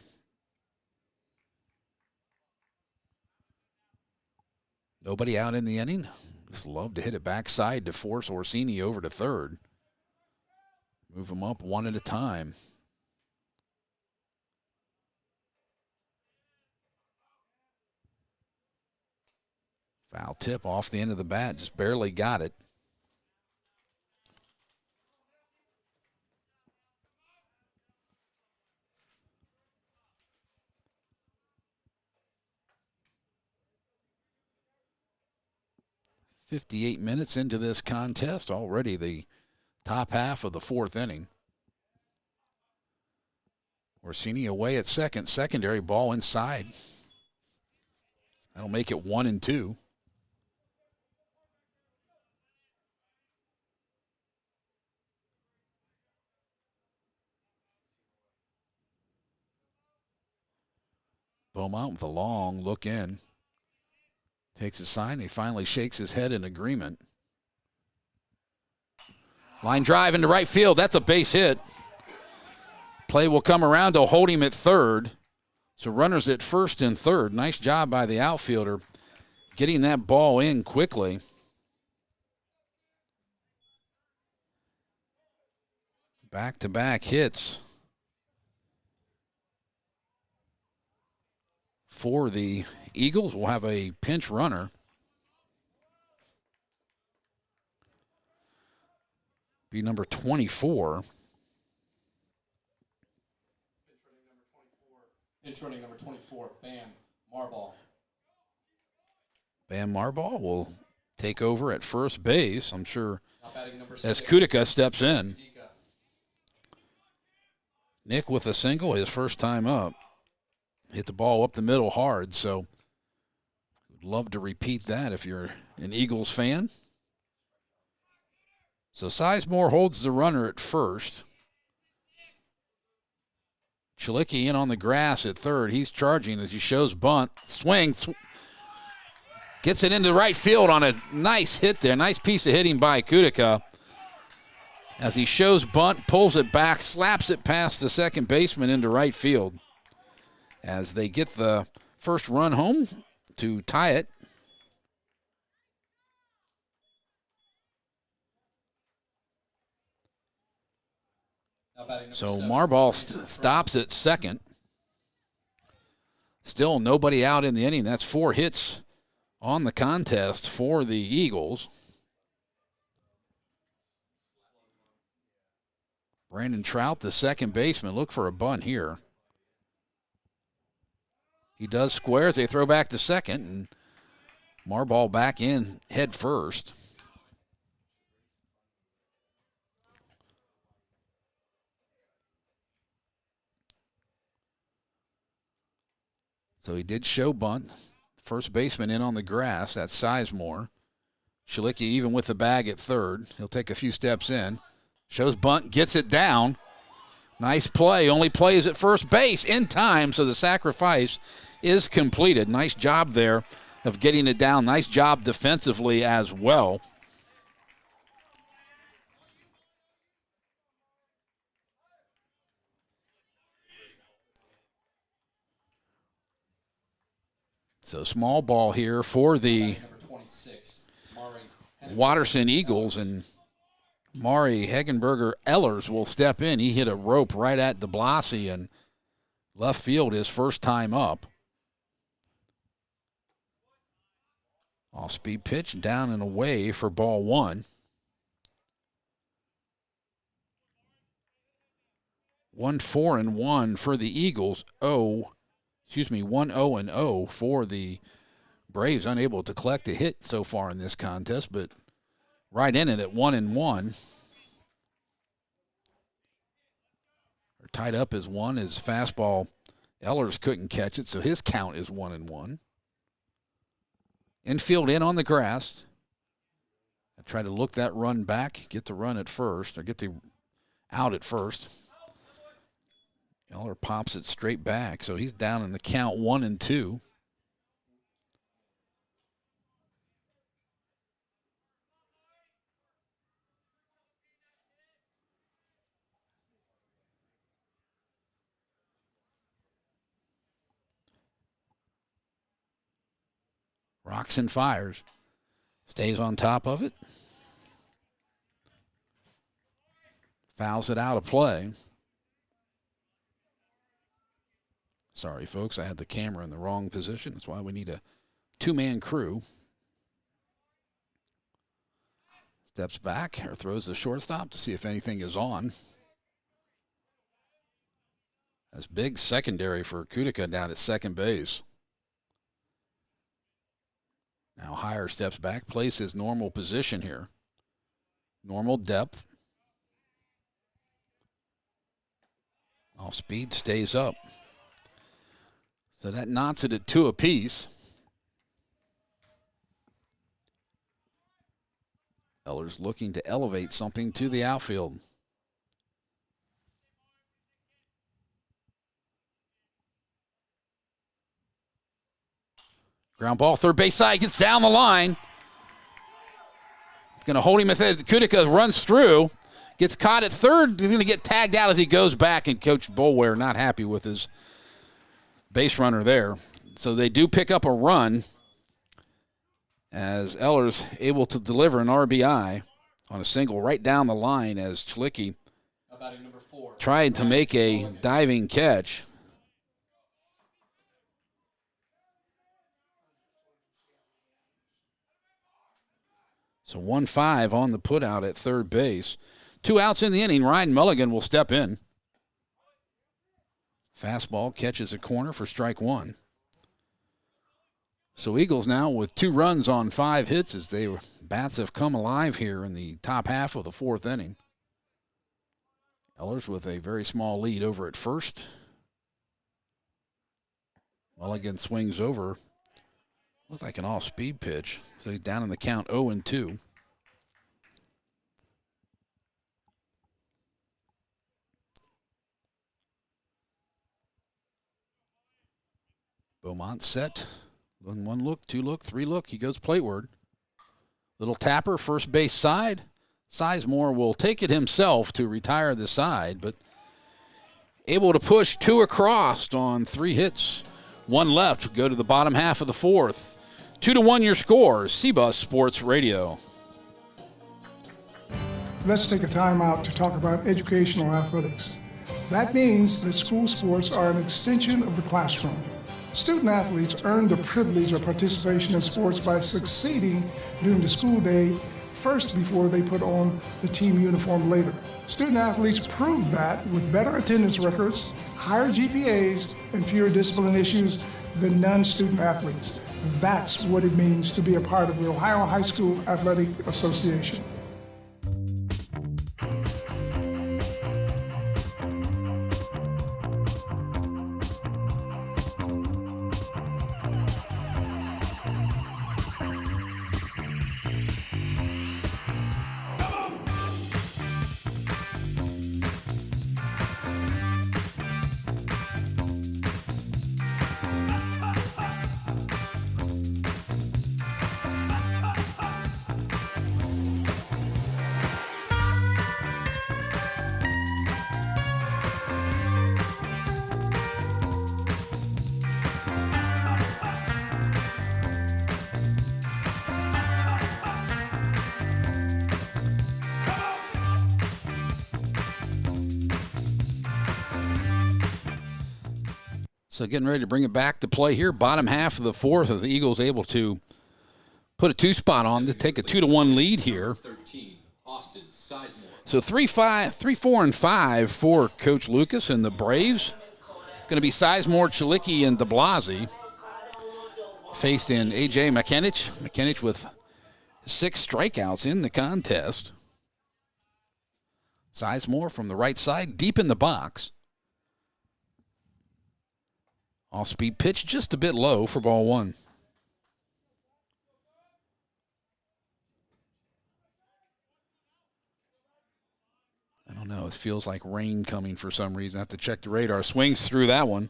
Nobody out in the inning. Just love to hit it backside to force Orsini over to third. Move him up one at a time. Foul tip off the end of the bat, just barely got it. "58 minutes into this contest, already the top half of the 4th inning. Orsini away at second, secondary ball inside. That'll make it 1-2. Beaumont with a long look in. Takes a sign. He finally shakes his head in agreement. Line drive into right field. That's a base hit. Play will come around to hold him at third. So runners at first and third. Nice job by the outfielder getting that ball in quickly. Back-to-back hits for the Eagles. We'll have a pinch runner. Be number 24. Pinch running number 24, Bam Marbaugh. Bam Marbaugh will take over at first base, I'm sure, as 6, Kutica steps in. Nick with a single, his first time up. Hit the ball up the middle hard, so would love to repeat that if you're an Eagles fan. So Sizemore holds the runner at first. Chalicki in on the grass at third. He's charging as he shows bunt. Swings. Gets it into right field on a nice hit there. Nice piece of hitting by Kutica. As he shows bunt, pulls it back, slaps it past the second baseman into right field. As they get the first run home to tie it. So Marbaugh stops at second. Still nobody out in the inning. That's 4 hits on the contest for the Eagles. Brandon Trout, the second baseman, look for a bunt here. He does square as they throw back to second, and Marbaugh back in head first. So he did show bunt. First baseman in on the grass. That's Sizemore. Chalicki even with the bag at third. He'll take a few steps in. Shows bunt, gets it down. Nice play. Only plays at first base in time, so the sacrifice is completed. Nice job there of getting it down. Nice job defensively as well. So small ball here for the Watterson Eagles, and Maury Hegenberger Ellers will step in. He hit a rope right at DeBlasi and left field his first time up. Off-speed pitch down and away for ball one. 1-4-1 for the Eagles. 1-0-0 for the Braves. Unable to collect a hit so far in this contest, but right in it at 1-1. Or tied up as one. His fastball, Ellers couldn't catch it, so his count is 1-1. Infield in on the grass. I try to look that run back, get the run at first, or get the out at first. Eller pops it straight back, so he's down in the count 1-2. Rocks and fires. Stays on top of it. Fouls it out of play. Sorry, folks, I had the camera in the wrong position. That's why we need a two-man crew. Steps back or throws the shortstop to see if anything is on. That's big secondary for Kutica down at second base. Now Hire steps back, plays his normal position here. Normal depth. All speed stays up. So that knots it at 2 apiece. Ellers looking to elevate something to the outfield. Ground ball, third base side, gets down the line. It's going to hold him as Kutica runs through. Gets caught at third. He's going to get tagged out as he goes back, and Coach Boulware not happy with his base runner there. So they do pick up a run as Eller's able to deliver an RBI on a single right down the line as Chilicki tried to make a diving catch. So 1-5 on the putout at third base. 2 outs in the inning. Ryan Mulligan will step in. Fastball catches a corner for strike 1. So Eagles now with 2 runs on 5 hits as they bats have come alive here in the top half of the 4th inning. Ellers with a very small lead over at first. Mulligan swings over. Looked like an off-speed pitch. So he's down in the count 0-2. Beaumont set. 1 look, 2 look, 3 look. He goes plateward. Little tapper, first base side. Sizemore will take it himself to retire the side, but able to push 2 across on 3 hits. 1 left. Go to the bottom half of the 4th. 2-1 your score. CBUS Sports Radio. Let's take a time out to talk about educational athletics. That means that school sports are an extension of the classroom. Student athletes earn the privilege of participation in sports by succeeding during the school day first before they put on the team uniform later. Student athletes prove that with better attendance records, higher GPAs, and fewer discipline issues than non-student athletes. That's what it means to be a part of the Ohio High School Athletic Association. So getting ready to bring it back to play here. Bottom half of the 4th, as the Eagles able to put a 2 spot on to take a 2-1 lead here. So 3-4-5 for Coach Lucas and the Braves. Going to be Sizemore, Chilicki, and DeBlasi. Faced in A.J. McKinich. McKinich with 6 strikeouts in the contest. Sizemore from the right side, deep in the box. Off-speed pitch just a bit low for ball 1. I don't know. It feels like rain coming for some reason. I have to check the radar. Swings through that one.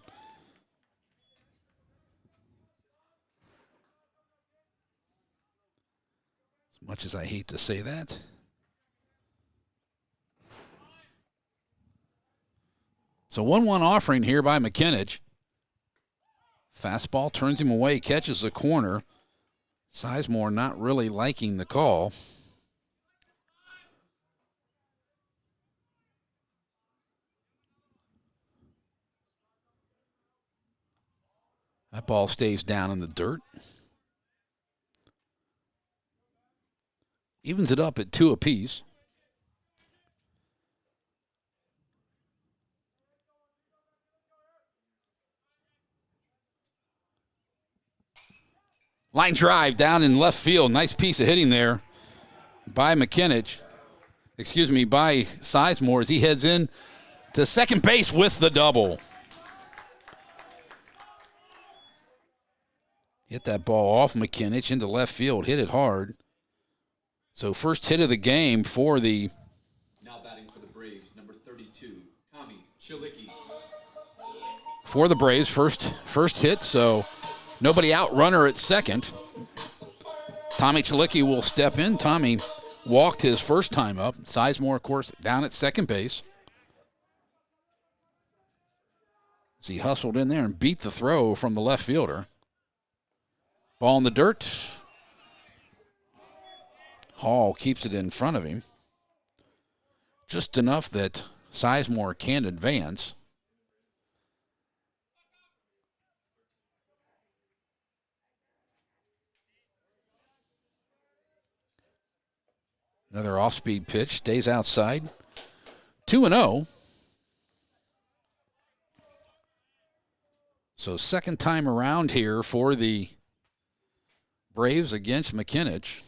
As much as I hate to say that. So 1-1 offering here by McKinich. Fastball turns him away, catches the corner. Sizemore not really liking the call. That ball stays down in the dirt. Evens it up at 2 apiece. Line drive down in left field. Nice piece of hitting there by McKinich. By Sizemore as he heads in to second base with the double. Hit that ball off McKinich into left field. Hit it hard. So first hit of the game for the... Now batting for the Braves, number 32, Tommy Chilicki. For the Braves, first hit, so... Nobody out, runner at second. Tommy Chilicki will step in. Tommy walked his first time up. Sizemore, of course, down at second base. as he hustled in there and beat the throw from the left fielder. Ball in the dirt. Hall keeps it in front of him. Just enough that Sizemore can't advance. Another off-speed pitch, stays outside. 2-0. So second time around here for the Braves against McKinnon.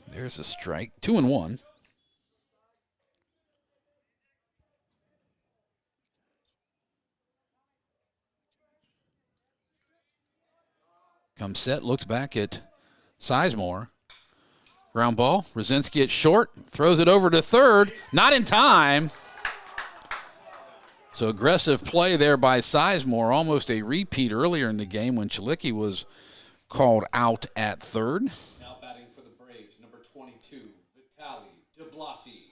There's a strike. 2-1. Comes set, looks back at Sizemore. Ground ball. Rosinski at short. Throws it over to third. Not in time. So aggressive play there by Sizemore. Almost a repeat earlier in the game when Chalicki was called out at third. Now batting for the Braves, number 22, Vitaly DeBlasi.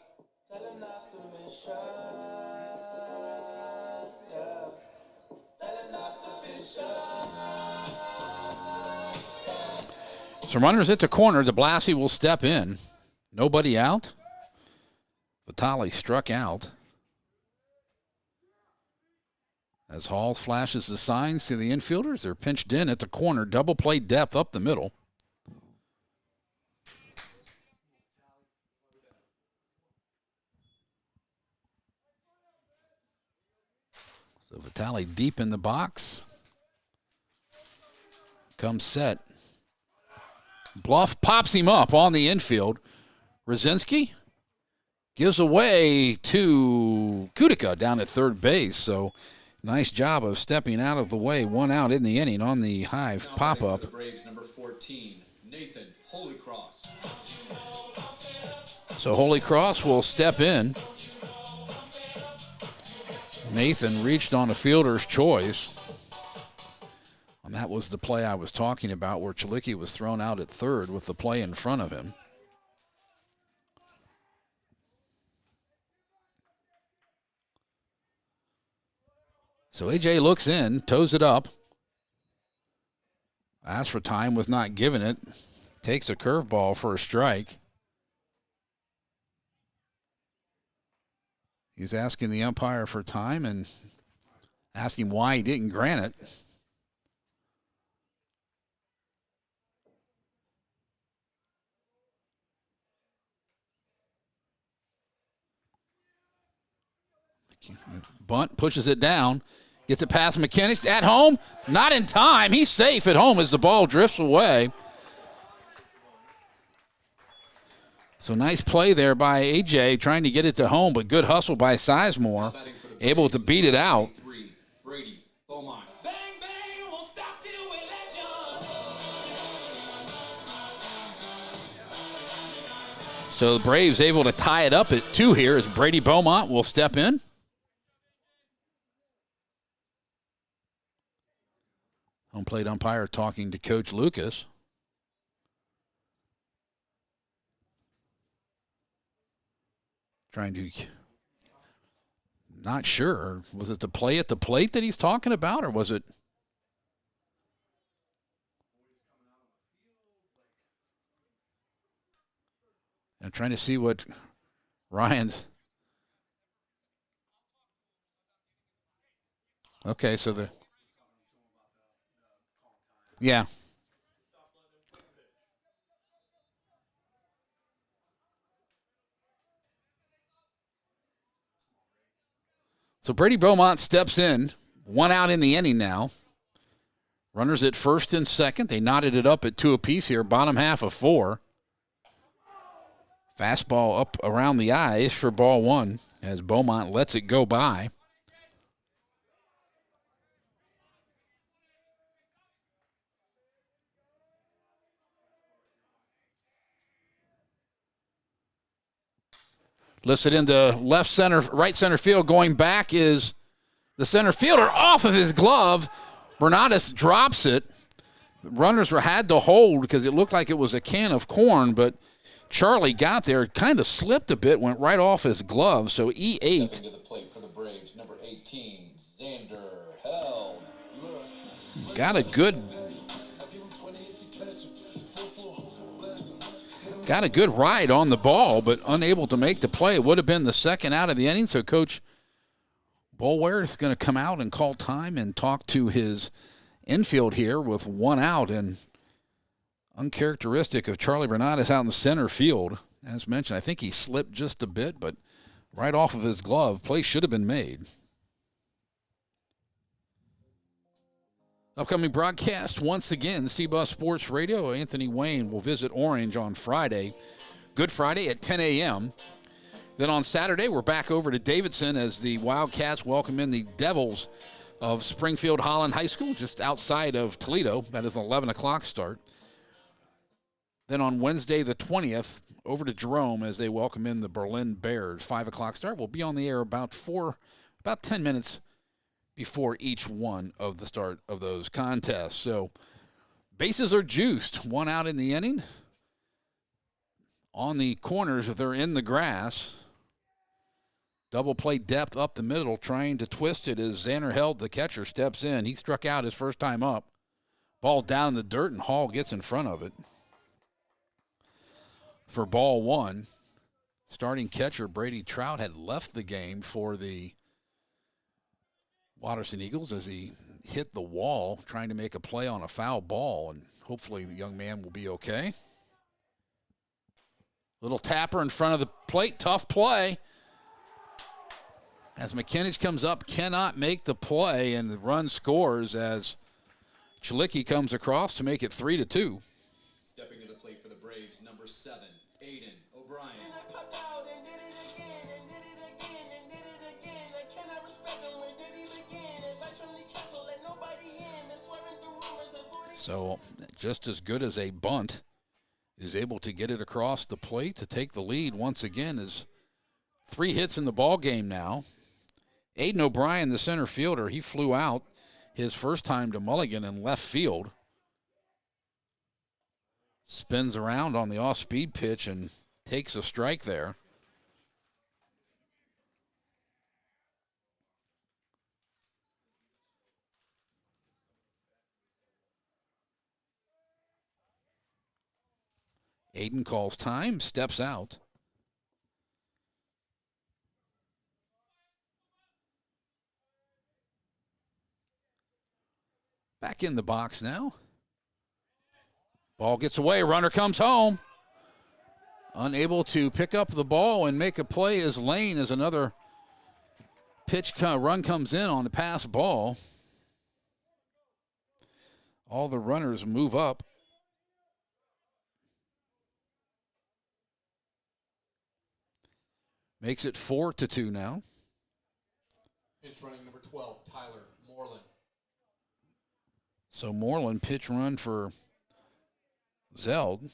So runners at the corner. DeBlasi will step in. Nobody out. Vitaly struck out. As Hall flashes the signs to the infielders, they're pinched in at the corner. Double play depth up the middle. So Vitaly deep in the box. Comes set. Bluff pops him up on the infield. Rosinski gives away to Kudica down at third base. So nice job of stepping out of the way. One out in the inning on the high pop-up. The Braves, number 14, Nathan Holycross. So Holycross will step in. Nathan reached on a fielder's choice. And that was the play I was talking about where Chalicki was thrown out at third with the play in front of him. So A.J. looks in, toes it up. Asks for time, was not given it. Takes a curveball for a strike. He's asking the umpire for time and asking why he didn't grant it. Bunt, pushes it down, gets it past McKinnon. At home, not in time. He's safe at home as the ball drifts away. So nice play there by A.J. trying to get it to home, but good hustle by Sizemore, able to beat it out. Brady Beaumont. So the Braves able to tie it up at 2 here as Brady Beaumont will step in. Home plate umpire talking to Coach Lucas. Trying to, not sure. Was it the play at the plate that he's talking about, or was it? I'm trying to see what Ryan's. Okay, so the. Yeah. So Brady Beaumont steps in. 1 out in the inning now. Runners at first and second. They knotted it up at 2 apiece here, bottom half of 4. Fastball up around the eyes for ball 1 as Beaumont lets it go by. Lifts it into left center, right center field. Going back is the center fielder off of his glove. Bernardus drops it. The runners had to hold because it looked like it was a can of corn, but Charlie got there, kind of slipped a bit, went right off his glove. So E8. Stepping to the plate for the Braves, number 18, Xander Held. Got a good ride on the ball, but unable to make the play. It would have been the second out of the inning. So Coach Boulware is going to come out and call time and talk to his infield here with one out, and uncharacteristic of Charlie Bernardis out in the center field. As mentioned, I think he slipped just a bit, but right off of his glove, play should have been made. Upcoming broadcast, once again, C-Bus Sports Radio. Anthony Wayne will visit Orange on Friday, Good Friday at 10 a.m. Then on Saturday, we're back over to Davidson as the Wildcats welcome in the Devils of Springfield Holland High School, just outside of Toledo. That is an 11 o'clock start. Then on Wednesday the 20th, over to Jerome as they welcome in the Berlin Bears. 5 o'clock start. We'll be on the air about 10 minutes before each one of the start of those contests. So bases are juiced. One out in the inning. On the corners, if they're in the grass. Double play depth up the middle, trying to twist it as Xander Held, the catcher, steps in. He struck out his first time up. Ball down in the dirt, and Hall gets in front of it. For ball one, starting catcher Brady Trout had left the game for the Watterson Eagles as he hit the wall trying to make a play on a foul ball, and hopefully the young man will be okay. Little tapper in front of the plate, tough play. As McKinnon comes up, cannot make the play, and the run scores as Chalicki comes across to make it 3-2. Stepping to the plate for the Braves, number 7, Aiden O'Brien. So just as good as a bunt, is able to get it across the plate to take the lead once again. Is 3 hits in the ball game now. Aiden O'Brien, the center fielder, he flew out his first time to Mulligan in left field. Spins around on the off-speed pitch and takes a strike there. Aiden calls time, steps out. Back in the box now. Ball gets away, runner comes home. Unable to pick up the ball and make a play as Lane as another run comes in on the pass ball. All the runners move up. Makes it 4-2 now. Pitch running number 12, Tyler Moreland. So Moreland pitch run for Zeld.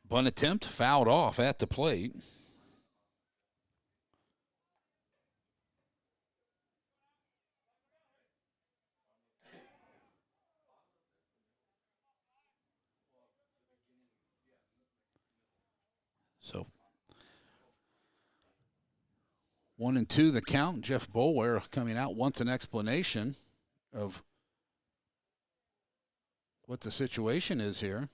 Bunt attempt fouled off at the plate. So 1-2 the count. Jeff Boulware coming out wants an explanation of what the situation is here.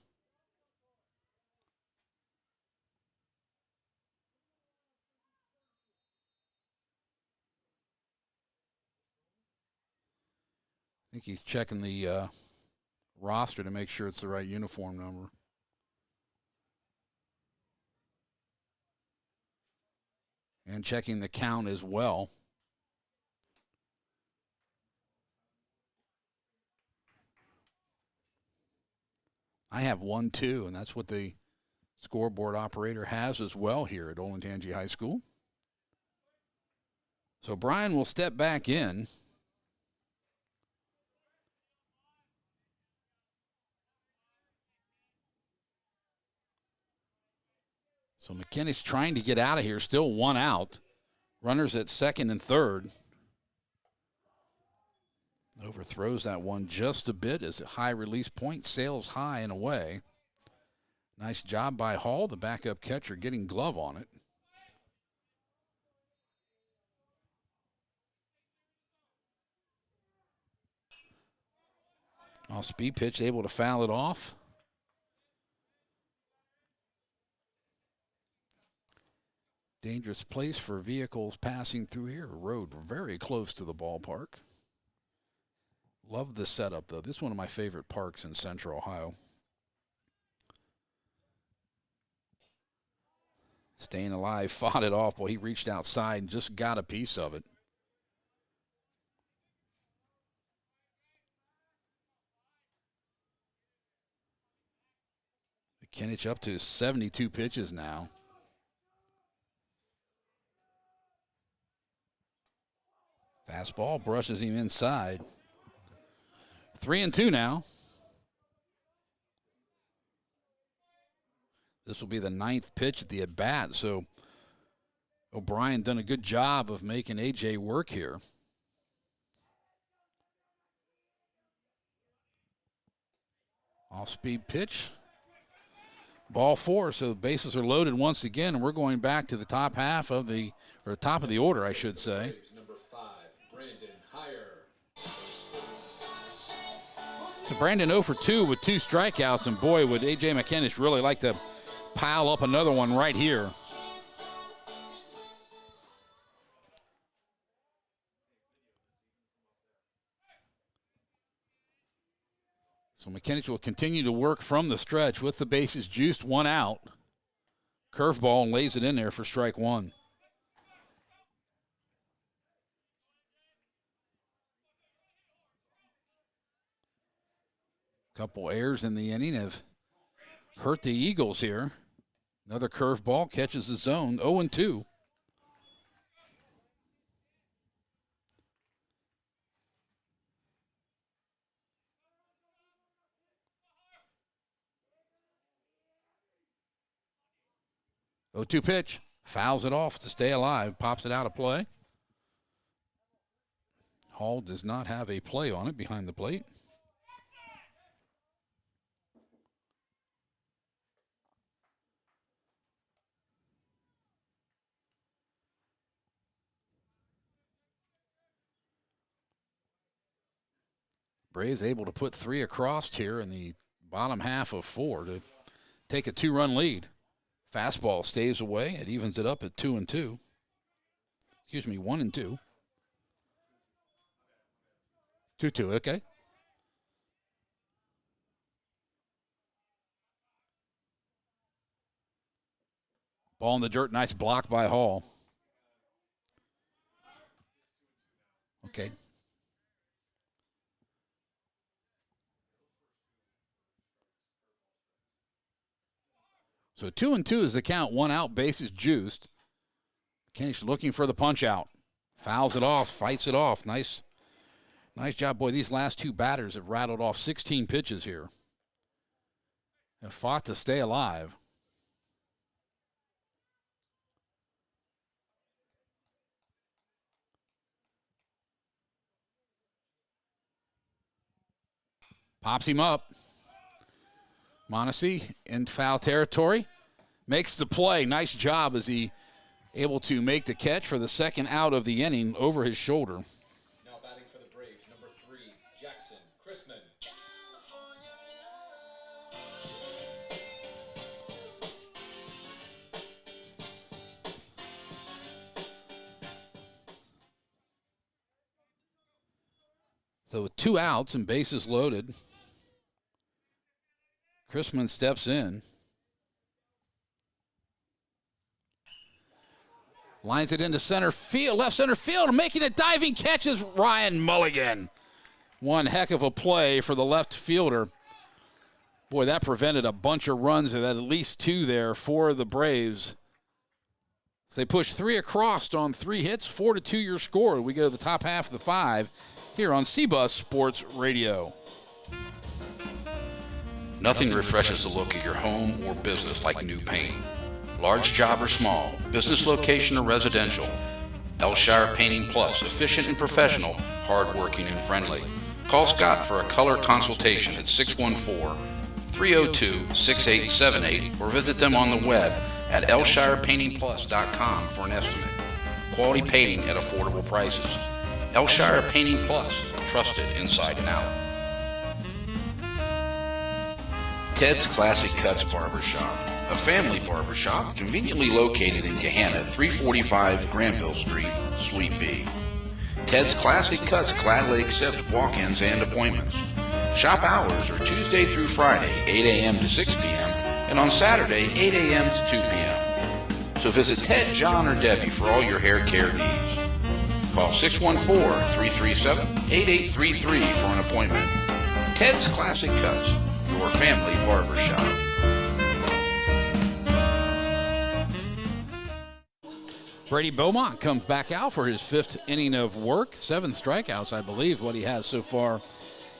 I think he's checking the roster to make sure it's the right uniform number. And checking the count as well. I have 1-2, and that's what the scoreboard operator has as well here at Olentangy High School. So Brian will step back in. So McKinney's trying to get out of here. Still one out. Runners at second and third. Overthrows that one just a bit as a high release point. Sails high and away. Nice job by Hall, the backup catcher, getting glove on it. Off speed pitch, able to foul it off. Dangerous place for vehicles passing through here. A road very close to the ballpark. Love the setup, though. This is one of my favorite parks in Central Ohio. Staying alive, fought it off. Well, he reached outside and just got a piece of it. McKinney up to 72 pitches now. Fastball brushes him inside. 3-2 now. This will be the 9th pitch at the at-bat, so O'Brien done a good job of making AJ work here. Off-speed pitch. Ball 4, so the bases are loaded once again, and we're going back to the top half of the, or top of the order, I should say. So Brandon 0 for 2 with 2 strikeouts, and boy, would A.J. McKinnis really like to pile up another one right here. So McKinnis will continue to work from the stretch with the bases juiced, 1 out. Curveball and lays it in there for strike 1. Couple errors in the inning have hurt the Eagles here. Another curveball catches the zone, 0-2. Oh, 2 pitch, fouls it off to stay alive, pops it out of play. Hall does not have a play on it behind the plate. Braves able to put 3 across here in the bottom half of 4 to take a 2-run lead. Fastball stays away. It evens it up at 2-2. Excuse me, 1-2. 2-2, okay. Ball in the dirt, nice block by Hall. Okay. So 2-2 is the count. 1 out, bases juiced. McKinney looking for the punch out. Fouls it off, fights it off. Nice job. Boy, these last 2 batters have rattled off 16 pitches here. Have fought to stay alive. Pops him up. Mondesi in foul territory. Makes the play. Nice job as he able to make the catch for the second out of the inning over his shoulder. Now batting for the Braves, number 3, Jackson Chrisman. So with 2 outs and bases loaded, Chrisman steps in. Lines it into center field, left center field, making a diving catch is Ryan Mulligan. One heck of a play for the left fielder. Boy, that prevented a bunch of runs, and at least 2 there for the Braves. They pushed 3 across on 3 hits, 4-2 your score. We go to the top half of the 5 here on C-Bus Sports Radio. Nothing refreshes the look of your home or business like new paint. Large job or small, business location or residential. Elshire Painting Plus, efficient and professional, hardworking and friendly. Call Scott for a color consultation at 614-302-6878 or visit them on the web at elshirepaintingplus.com for an estimate. Quality painting at affordable prices. Elshire Painting Plus, trusted inside and out. Ted's Classic Cuts Barbershop, a family barbershop conveniently located in Gahanna, 345 Granville Street, Suite B. Ted's Classic Cuts gladly accepts walk-ins and appointments. Shop hours are Tuesday through Friday, 8 a.m. to 6 p.m., and on Saturday, 8 a.m. to 2 p.m. So visit Ted, John, or Debbie for all your hair care needs. Call 614-337-8833 for an appointment. Ted's Classic Cuts, your family barbershop. Brady Beaumont comes back out for his 5th inning of work. 7 strikeouts, I believe, what he has so far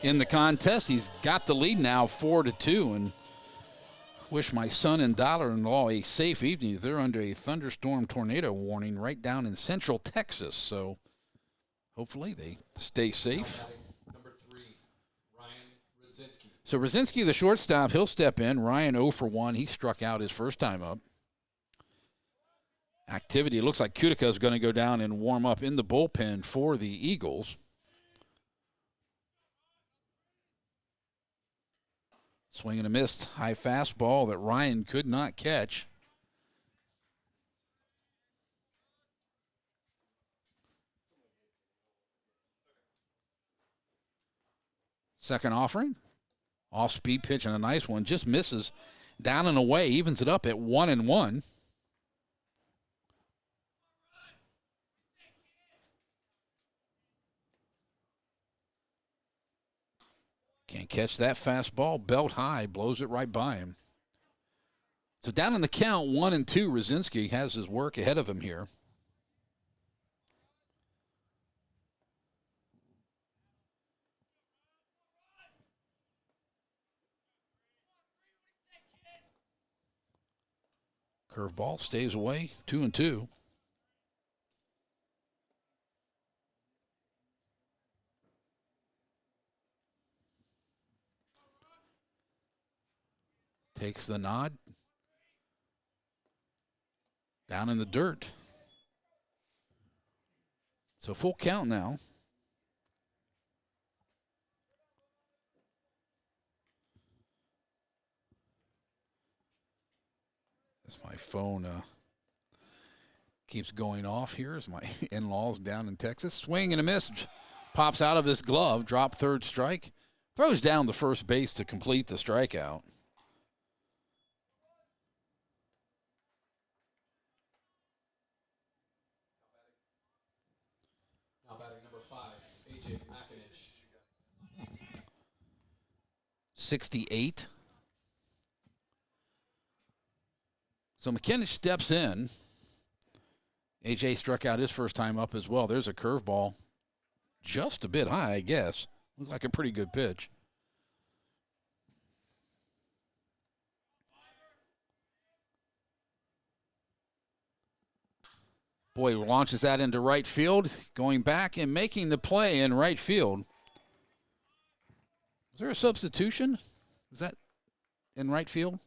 in the contest. He's got the lead now 4-2, and wish my son and daughter-in-law a safe evening. They're under a thunderstorm tornado warning right down in central Texas, so hopefully they stay safe. Number 3, Ryan Rudzinski. So Rudzinski, the shortstop, he'll step in. Ryan 0 for 1. He struck out his first time up. Activity. It looks like Kutica is going to go down and warm up in the bullpen for the Eagles. Swing and a miss. High fastball that Ryan could not catch. Second offering. Off-speed pitch and a nice one. Just misses. Down and away. Evens it up at 1-1. Can't catch that fastball. Belt high. Blows it right by him. So down in the count, 1-2. Rudzinski has his work ahead of him here. Curveball stays away. 2-2. Takes the nod. Down in the dirt. So full count now. As my phone keeps going off here as my in-laws down in Texas. Swing and a miss. Pops out of his glove. Drop third strike. Throws down the first base to complete the strikeout. Now batting number 5, AJ McInish. 68. So McInish steps in. AJ struck out his first time up as well. There's a curveball. Just a bit high, I guess. Looks like a pretty good pitch. Boy, launches that into right field. Going back and making the play in right field. Was there a substitution? Was that in right field?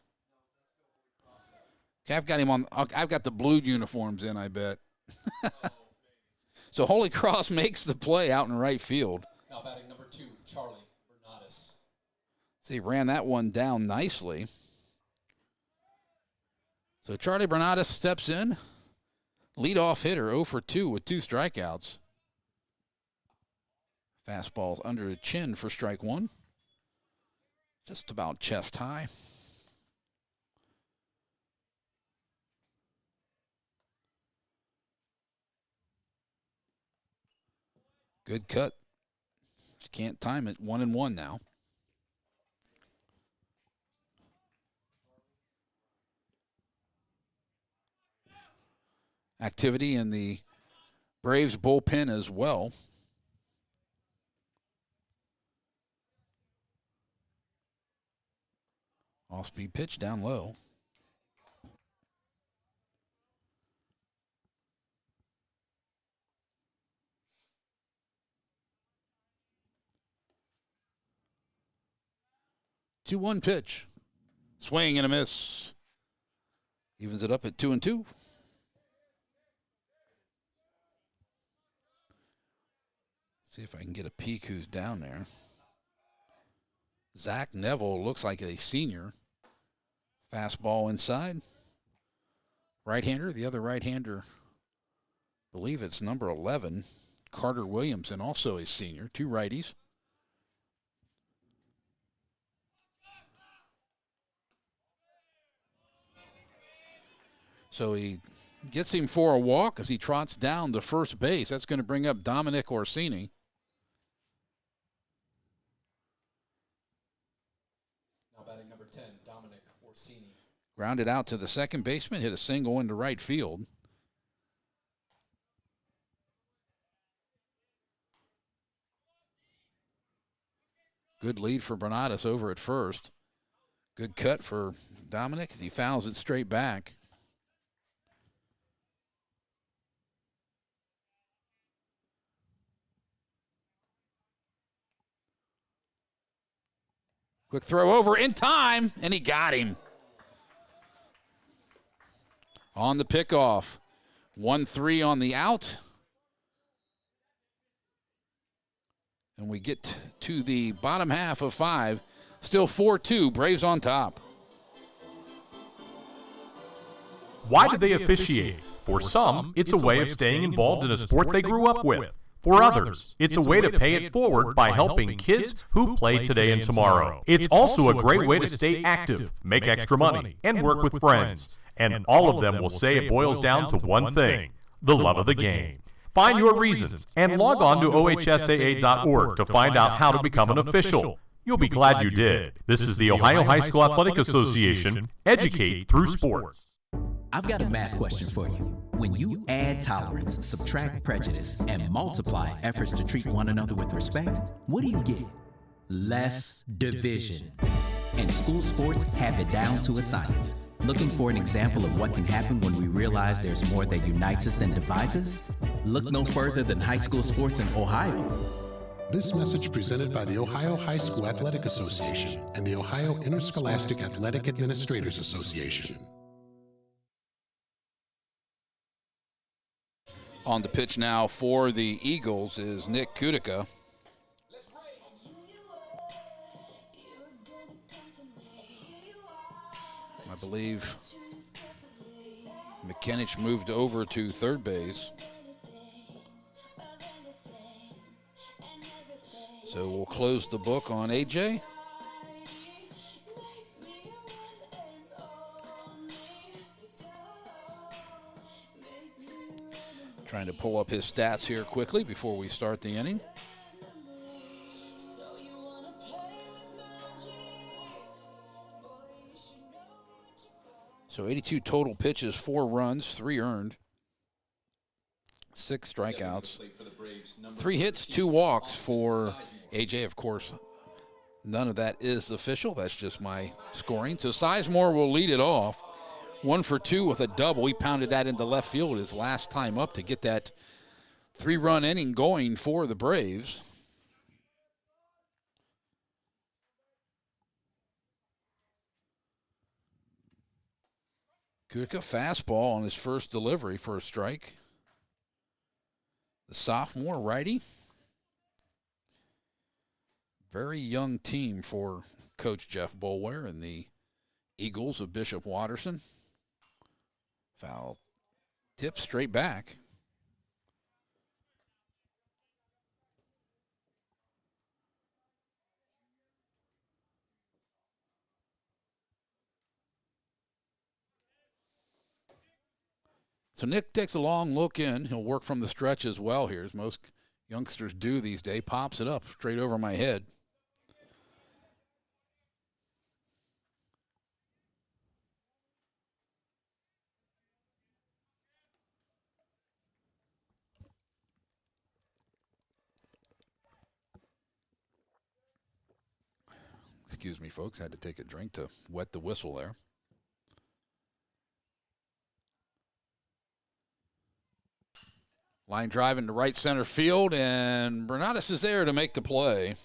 Okay, I've got him on. I've got the blue uniforms in, I bet. So Holy Cross makes the play out in right field. Now batting number 2, Charlie Bernatis. So he ran that one down nicely. So Charlie Bernatis steps in. Leadoff hitter, 0 for 2 with 2 strikeouts. Fastball under the chin for strike 1. Just about chest high. Good cut. Just can't time it. 1-1 now. Activity in the Braves bullpen as well. Off-speed pitch down low. 2-1 pitch. Swing and a miss. Evens it up at 2-2. See if I can get a peek who's down there. Zach Neville looks like a senior. Fastball inside. Right-hander, the other right-hander, I believe it's number 11, Carter Williamson, also a senior. Two righties. So he gets him for a walk as he trots down to first base. That's going to bring up Dominic Orsini. Now batting number 10, Dominic Orsini. Grounded out to the second baseman, hit a single into right field. Good lead for Bernadas over at first. Good cut for Dominic as he fouls it straight back. Quick throw over in time, and he got him. On the pickoff. 1-3 on the out. And we get to the bottom half of 5. Still 4-2, Braves on top. Why do they officiate? For some, it's a way of staying involved in a sport they grew up with. For others, it's a way to pay it forward by helping kids who play today and tomorrow. It's also a great way to stay active, make extra money, and work with friends. And all of them will say it boils down to one thing: the love of the game. Find your reasons and log on to ohsaa.org to find out how to become an official. You'll be glad you did. This is the Ohio High School Athletic Association. Educate through sports. I've got a math question for you. When you add tolerance, subtract prejudice, and multiply efforts to treat one another with respect, what do you get? Less division. And school sports have it down to a science. Looking for an example of what can happen when we realize there's more that unites us than divides us? Look no further than high school sports in Ohio. This message presented by the Ohio High School Athletic Association and the Ohio Interscholastic Athletic Administrators Association. On the pitch now for the Eagles is Nick Kudica. I believe McKinich moved over to third base. So we'll close the book on AJ. Trying to pull up his stats here quickly before we start the inning. So 82 total pitches, 4 runs, 3 earned, 6 strikeouts, 3 hits, 2 walks for AJ. Of course, none of that is official. That's just my scoring. So Sizemore will lead it off. 1 for 2 with a double. He pounded that into left field his last time up to get that 3-run inning going for the Braves. Kudica fastball on his first delivery for a strike. The sophomore righty. Very young team for Coach Jeff Boulware and the Eagles of Bishop Watterson. Foul tip straight back. So Nick takes a long look in. He'll work from the stretch as well here, as most youngsters do these days. Pops it up straight over my head. Excuse me, folks. Had to take a drink to wet the whistle there. Line drive into right center field, and Bernadas is there to make the play.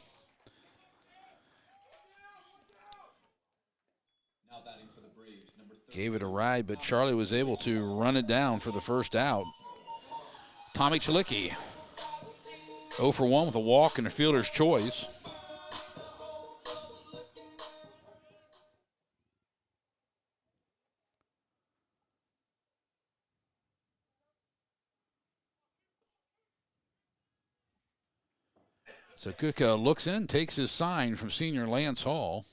Gave it a ride, but Charlie was able to run it down for the first out. Tommy Chalicki, 0 for 1 with a walk and a fielder's choice. So Kutka looks in, takes his sign from senior Lance Hall.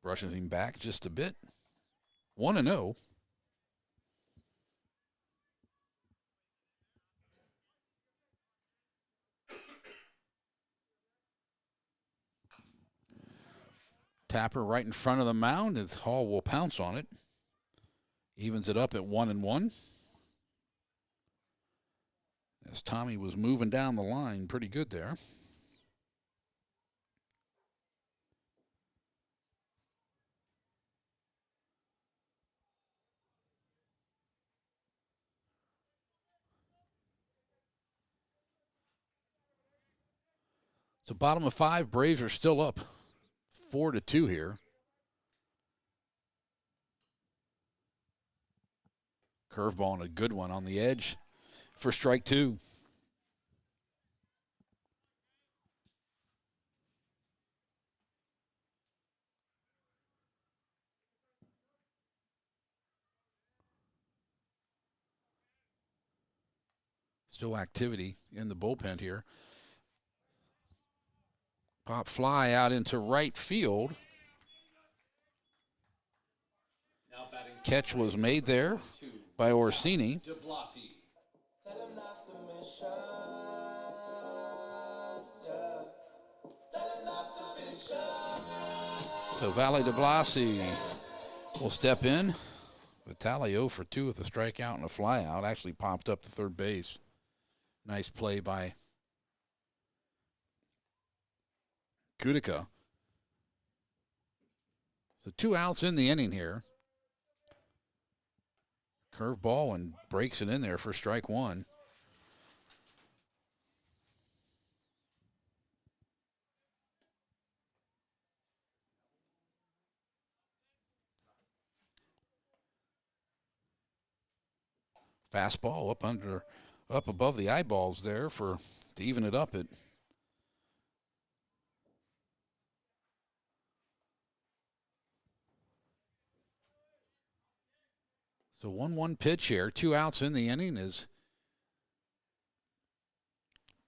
Brushes him back just a bit. 1-0. Tapper right in front of the mound, and Hall will pounce on it. Evens it up at 1-1. As Tommy was moving down the line pretty good there. So bottom of 5, Braves are still up 4-2 here. Curveball and a good one on the edge for strike 2. Still activity in the bullpen here. Pop fly out into right field. Catch was made there by Orsini. So Valley de Blasi will step in. Vitale 0 for 2 with a strikeout and a flyout. Actually popped up to third base. Nice play by Kutica. So 2 outs in the inning here. Curveball and breaks it in there for strike 1. Fastball up above the eyeballs there to even it up at So 1-1 pitch here. 2 outs in the inning as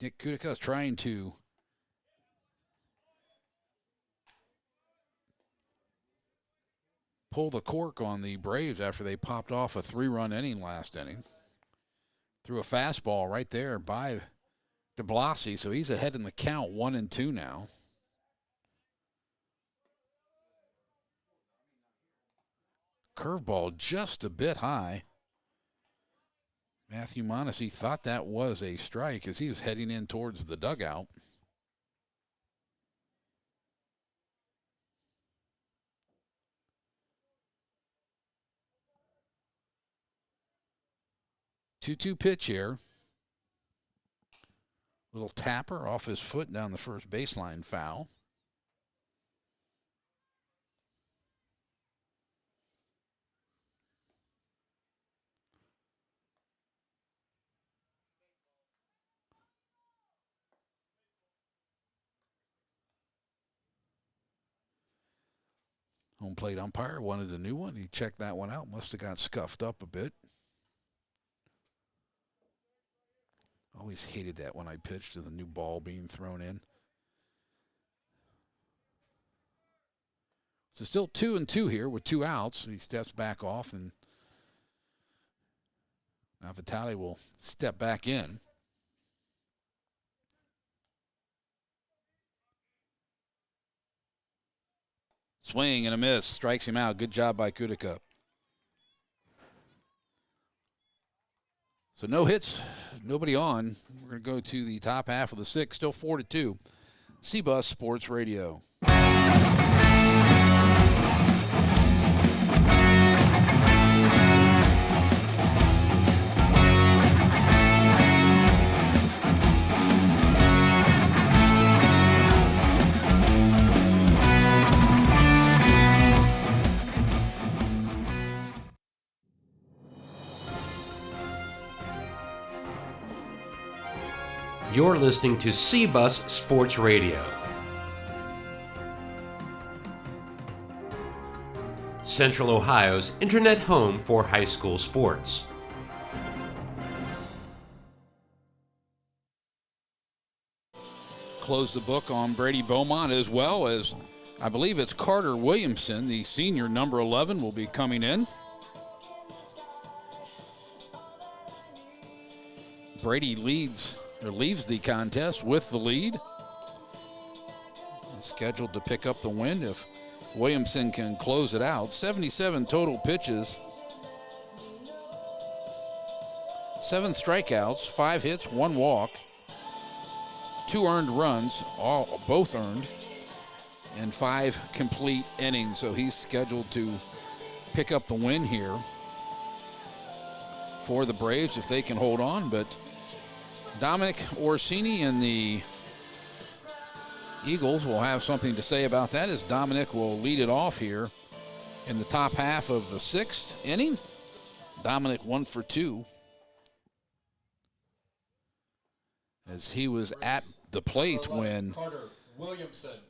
Nick Kutica is trying to pull the cork on the Braves after they popped off a 3-run inning last inning. Threw a fastball right there by de Blasi, so he's ahead in the count, 1-2 now. Curveball just a bit high. Matthew Mondesi thought that was a strike as he was heading in towards the dugout. Two-two pitch here. Little tapper off his foot down the first baseline, foul. Home plate umpire wanted a new one. He checked that one out. Must have got scuffed up a bit. Always hated that when I pitched to the new ball being thrown in. So still 2-2 here with 2 outs. He steps back off, and now Vitale will step back in. Swing and a miss. Strikes him out. Good job by Kutica. So no hits, nobody on. We're going to go to the top half of the 6th. Still 4-2. C-Bus Sports Radio. You're listening to C-Bus Sports Radio. Central Ohio's internet home for high school sports. Close the book on Brady Beaumont, as well as I believe it's Carter Williamson, the senior, number 11, will be coming in. Brady leaves the contest with the lead. He's scheduled to pick up the win if Williamson can close it out. 77 total pitches, 7 strikeouts, 5 hits, 1 walk, 2 earned runs, both earned, and 5 complete innings. So he's scheduled to pick up the win here for the Braves if they can hold on. But Dominic Orsini and the Eagles will have something to say about that, as Dominic will lead it off here in the top half of the 6th inning. Dominic 1 for 2. As he was at the plate when Carter Williamson.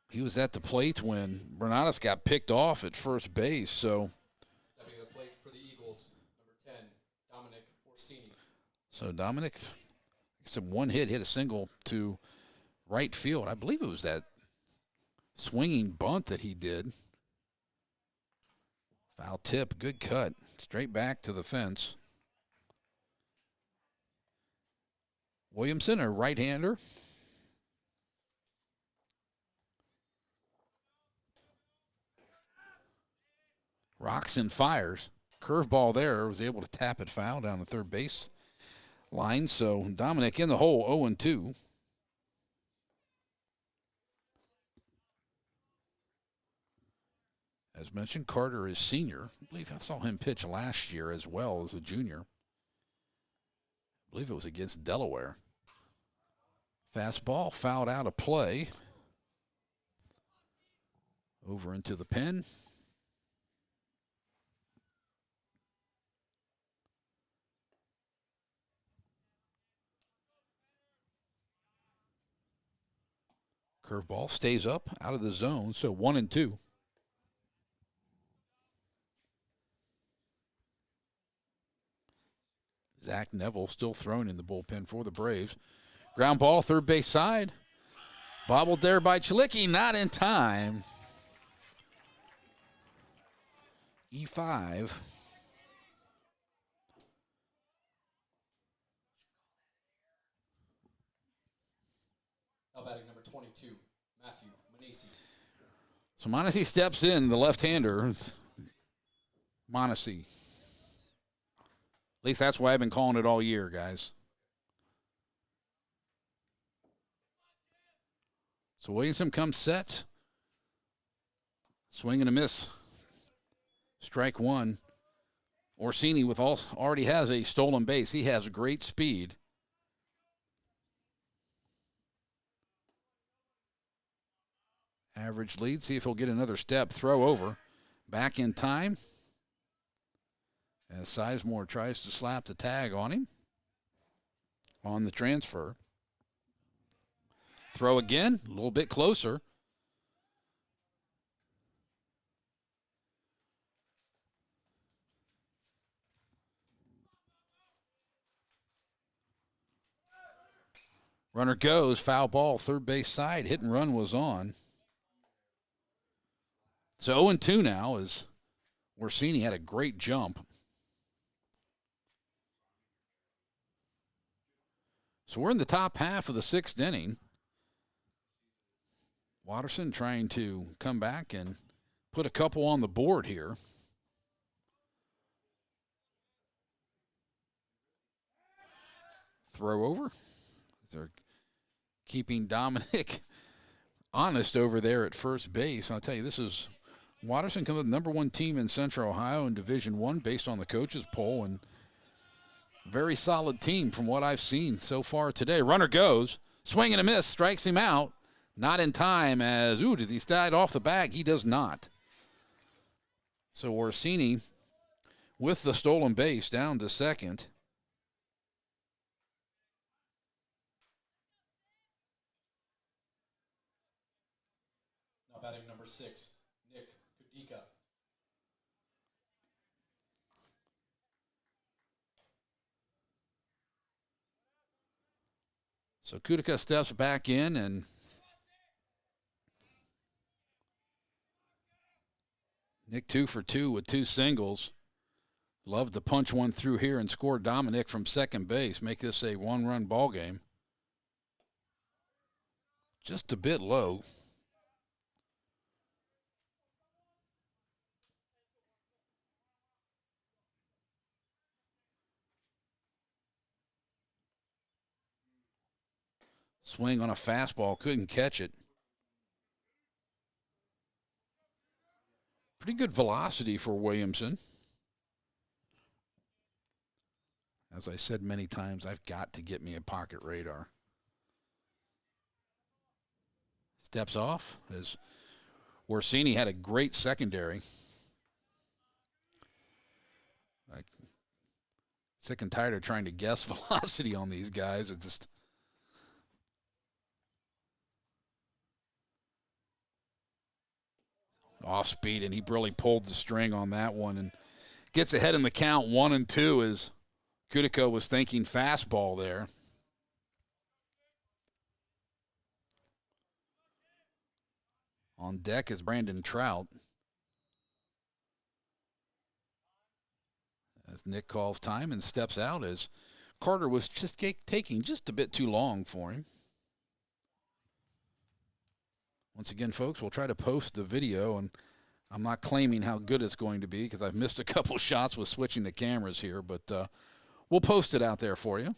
He was at the plate when Bernadas got picked off at first base. So Stepping to the plate for the Eagles, number 10, Dominic Orsini. So Dominic, some one hit a single to right field. I believe it was that swinging bunt that he did. Foul tip, good cut, straight back to the fence. Williamson, a right-hander. Rocks and fires. Curveball there, was able to tap it foul down the third base line. So Dominic in the hole, 0-2. As mentioned, Carter is senior. I believe I saw him pitch last year as well as a junior. I believe it was against Delaware. Fastball fouled out of play. Over into the pen. Curveball stays up, out of the zone, so 1-2. Zach Neville still thrown in the bullpen for the Braves. Ground ball, third base side. Bobbled there by Chalicki, not in time. E5. Now batting number 22, Matthew Manesi. So Monesi steps in, the left-hander. It's Monesi. At least that's why I've been calling it all year, guys. So Williamson comes set. Swing and a miss. Strike one. Orsini already has a stolen base. He has great speed. Average lead. See if he'll get another step. Throw over. Back in time. As Sizemore tries to slap the tag on him. On the transfer. Throw again. A little bit closer. Runner goes. Foul ball. Third base side. Hit and run was on. So 0-2 now as Orsini had a great jump. So we're in the top half of the 6th inning. Watterson trying to come back and put a couple on the board here. Throw over. They're keeping Dominic honest over there at first base. I'll tell you, this is Watterson comes with the number 1 team in Central Ohio in Division I based on the coaches poll, and very solid team from what I've seen so far today. Runner goes, swing and a miss, strikes him out. Not in time as, did he slide off the bag? He does not. So Orsini with the stolen base down to second. batting number 6, Nick Kudika. So Kudika steps back in, and Nick 2 for 2 with 2 singles. Love to punch one through here and score Dominic from second base. Make this a one-run ball game. Just a bit low. Swing on a fastball, couldn't catch it. Pretty good velocity for Williamson. As I said many times, I've got to get me a pocket radar. Steps off as Orsini had a great secondary. I'm sick and tired of trying to guess velocity on these guys. It just off speed, and he really pulled the string on that one and gets ahead in the count 1-2 as Kudika was thinking fastball there. On deck is Brandon Trout. As Nick calls time and steps out as Carter was just taking just a bit too long for him. Once again, folks, we'll try to post the video, and I'm not claiming how good it's going to be because I've missed a couple shots with switching the cameras here, but we'll post it out there for you.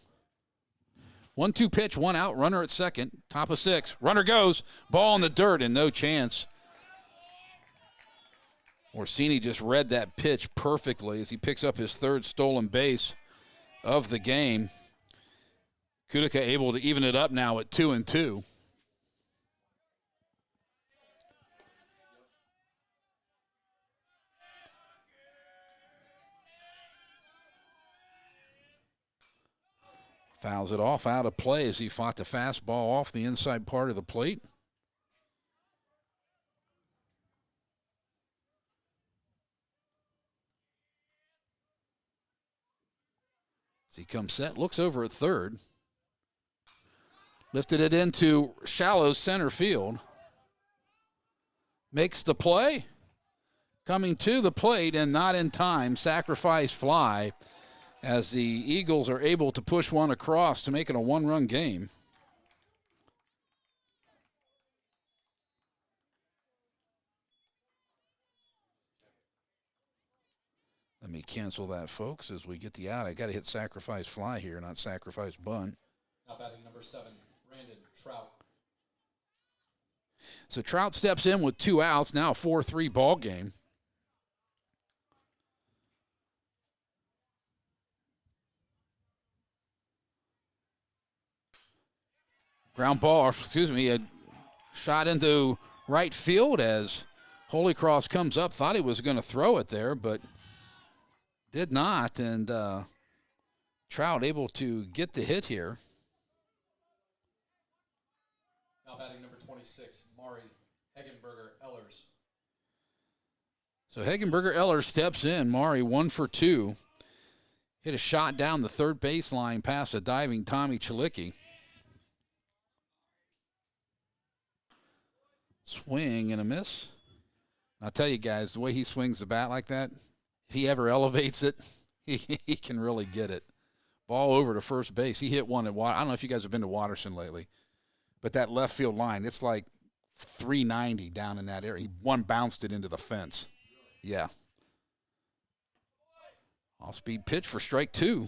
1-2 pitch, 1 out, runner at second, top of 6. Runner goes, ball in the dirt, and no chance. Orsini just read that pitch perfectly as he picks up his 3rd stolen base of the game. Kudika able to even it up now at 2-2. Fouls it off out of play as he fought the fastball off the inside part of the plate. As he comes set, looks over at third. Lifted it into shallow center field. Makes the play. Coming to the plate and not in time. Sacrifice fly as the Eagles are able to push one across to make it a 1-run game. Let me cancel that, folks, as we get the out. I got to hit sacrifice fly here, not sacrifice bunt. Now batting number 7, Brandon Trout. So Trout steps in with 2 outs, now a 4-3 ball game. Ground ball, a shot into right field as Holycross comes up. Thought he was going to throw it there, but did not. And Trout able to get the hit here. Now batting number 26, Mari Hegenberger Ellers. So Hegenberger Ellers steps in. Mari 1 for 2. Hit a shot down the third baseline past a diving Tommy Chalicki. Swing and a miss. And I'll tell you guys, the way he swings the bat like that, if he ever elevates it, he can really get it. Ball over to first base. He hit one at I don't know if you guys have been to Watterson lately, but that left field line, it's like 390 down in that area. One bounced it into the fence. Yeah. Off-speed pitch for strike 2.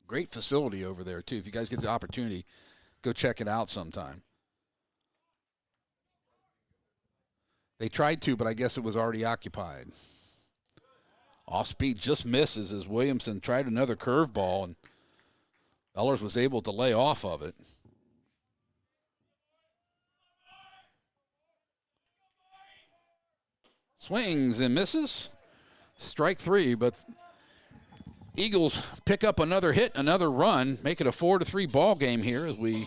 Great facility over there, too. If you guys get the opportunity, go check it out sometime. They tried to, but I guess it was already occupied. Off-speed just misses as Williamson tried another curveball, and Ellers was able to lay off of it. Swings and misses. Strike 3, but Eagles pick up another hit, another run, make it a 4-3 ball game here as we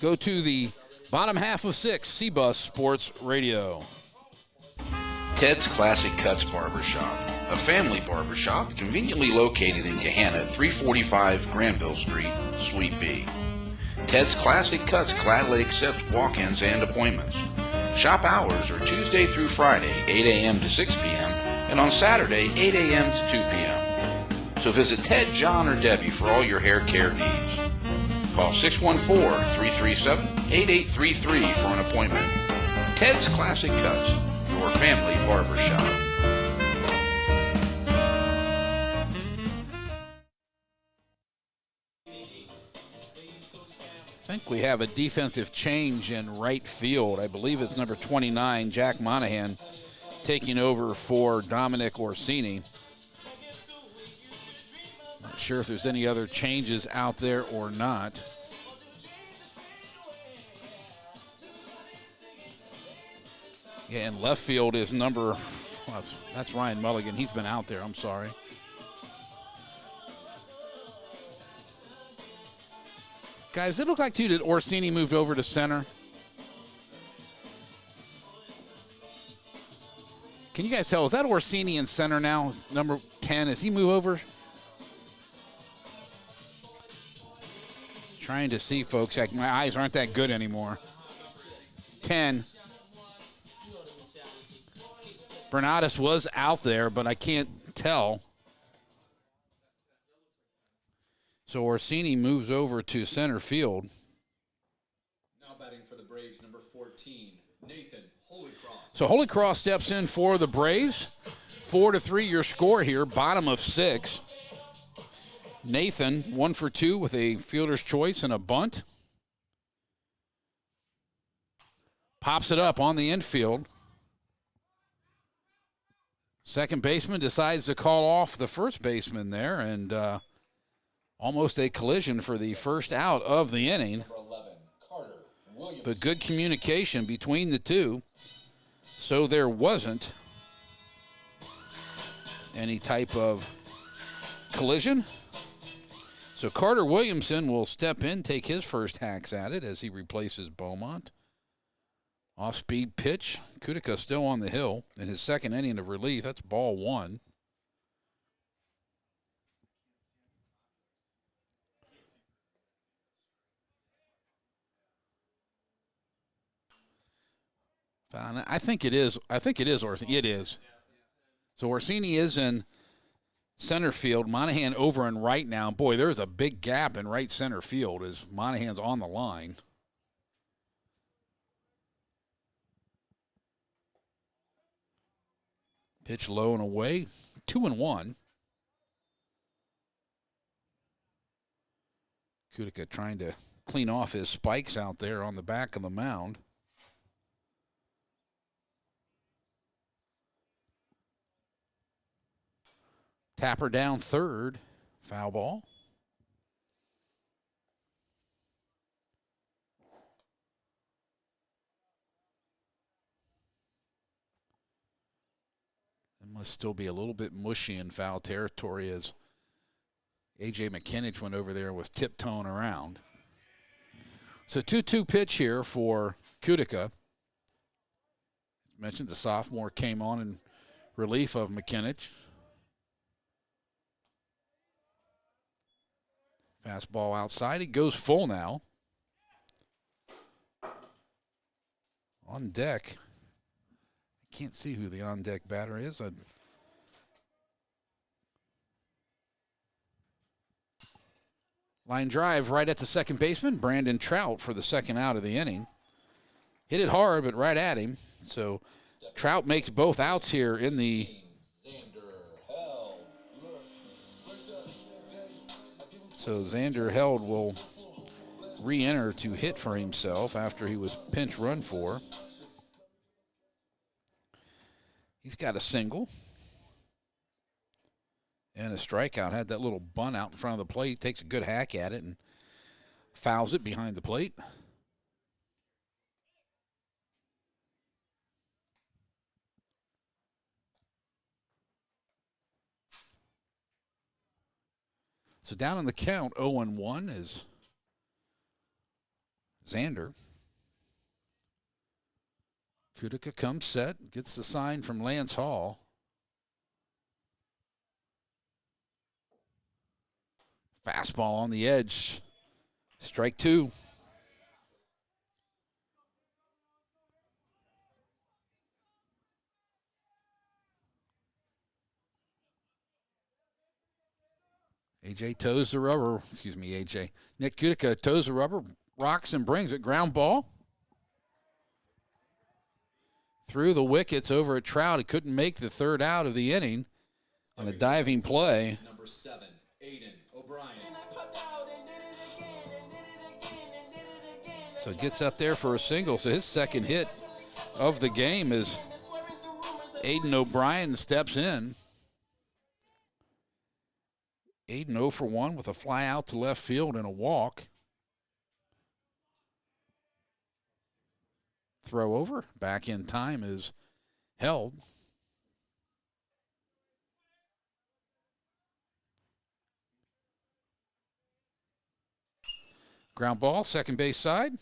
go to the Bottom half of 6, C-Bus Sports Radio. Ted's Classic Cuts Barbershop, a family barbershop conveniently located in Gahanna at 345 Granville Street, Suite B. Ted's Classic Cuts gladly accepts walk-ins and appointments. Shop hours are Tuesday through Friday, 8 a.m. to 6 p.m., and on Saturday, 8 a.m. to 2 p.m. So visit Ted, John, or Debbie for all your hair care needs. Call 614-337-8833 for an appointment. Ted's Classic Cuts, your family barbershop. I think we have a defensive change in right field. I believe it's number 29, Jack Monahan, taking over for Dominic Orsini. Not sure if there's any other changes out there or not. Yeah, and left field is that's Ryan Mulligan. He's been out there, I'm sorry. Guys, it looked like, too, that Orsini moved over to center. Can you guys tell, is that Orsini in center now, number 10? Has he moved over? Trying to see, folks. My eyes aren't that good anymore. 10. Bernadas was out there, but I can't tell. So Orsini moves over to center field. Now batting for the Braves, number 14, Nathan Holycross. So Holy Cross steps in for the Braves. 4-3 your score here, bottom of 6. Nathan, 1 for 2 with a fielder's choice and a bunt. Pops it up on the infield. Second baseman decides to call off the first baseman there, and almost a collision for the first out of the inning. Number 11, Carter Williams. But good communication between the two, so there wasn't any type of collision. So Carter Williamson will step in, take his first hacks at it as he replaces Beaumont. Off-speed pitch. Kutica still on the hill in his second inning of relief. That's ball 1. I think it is Orsini. It is. So Orsini is in center field. Monahan over in right now. Boy, there's a big gap in right center field as Monahan's on the line. Pitch low and away. 2-1. Kutica trying to clean off his spikes out there on the back of the mound. Tapper down third. Foul ball. It must still be a little bit mushy in foul territory as A.J. McKinnon went over there and was tiptoeing around. So 2-2 pitch here for Kutica. As mentioned, the sophomore came on in relief of McKinnon. Fastball outside. He goes full now. On deck. I can't see who the on-deck batter is. Line drive right at the second baseman, Brandon Trout, for the second out of the inning. Hit it hard, but right at him. So Trout makes both outs here in the So Xander Held will re-enter to hit for himself after he was pinch run for. He's got a single and a strikeout. Had that little bunt out in front of the plate. Takes a good hack at it and fouls it behind the plate. So down in the count, 0-1 is Xander. Kudica comes set, gets the sign from Lance Hall. Fastball on the edge. Strike 2. AJ toes the rubber. Excuse me, AJ. Nick Kudica toes the rubber, rocks and brings it. Ground ball. Through the wickets over at Trout. He couldn't make the third out of the inning on a diving play. Number 7, Aiden O'Brien. So gets up there for a single. So his second hit of the game is Aiden O'Brien steps in. Aiden 0 for 1 with a fly out to left field and a walk. Throw over. Back in time is held. Ground ball, second base side.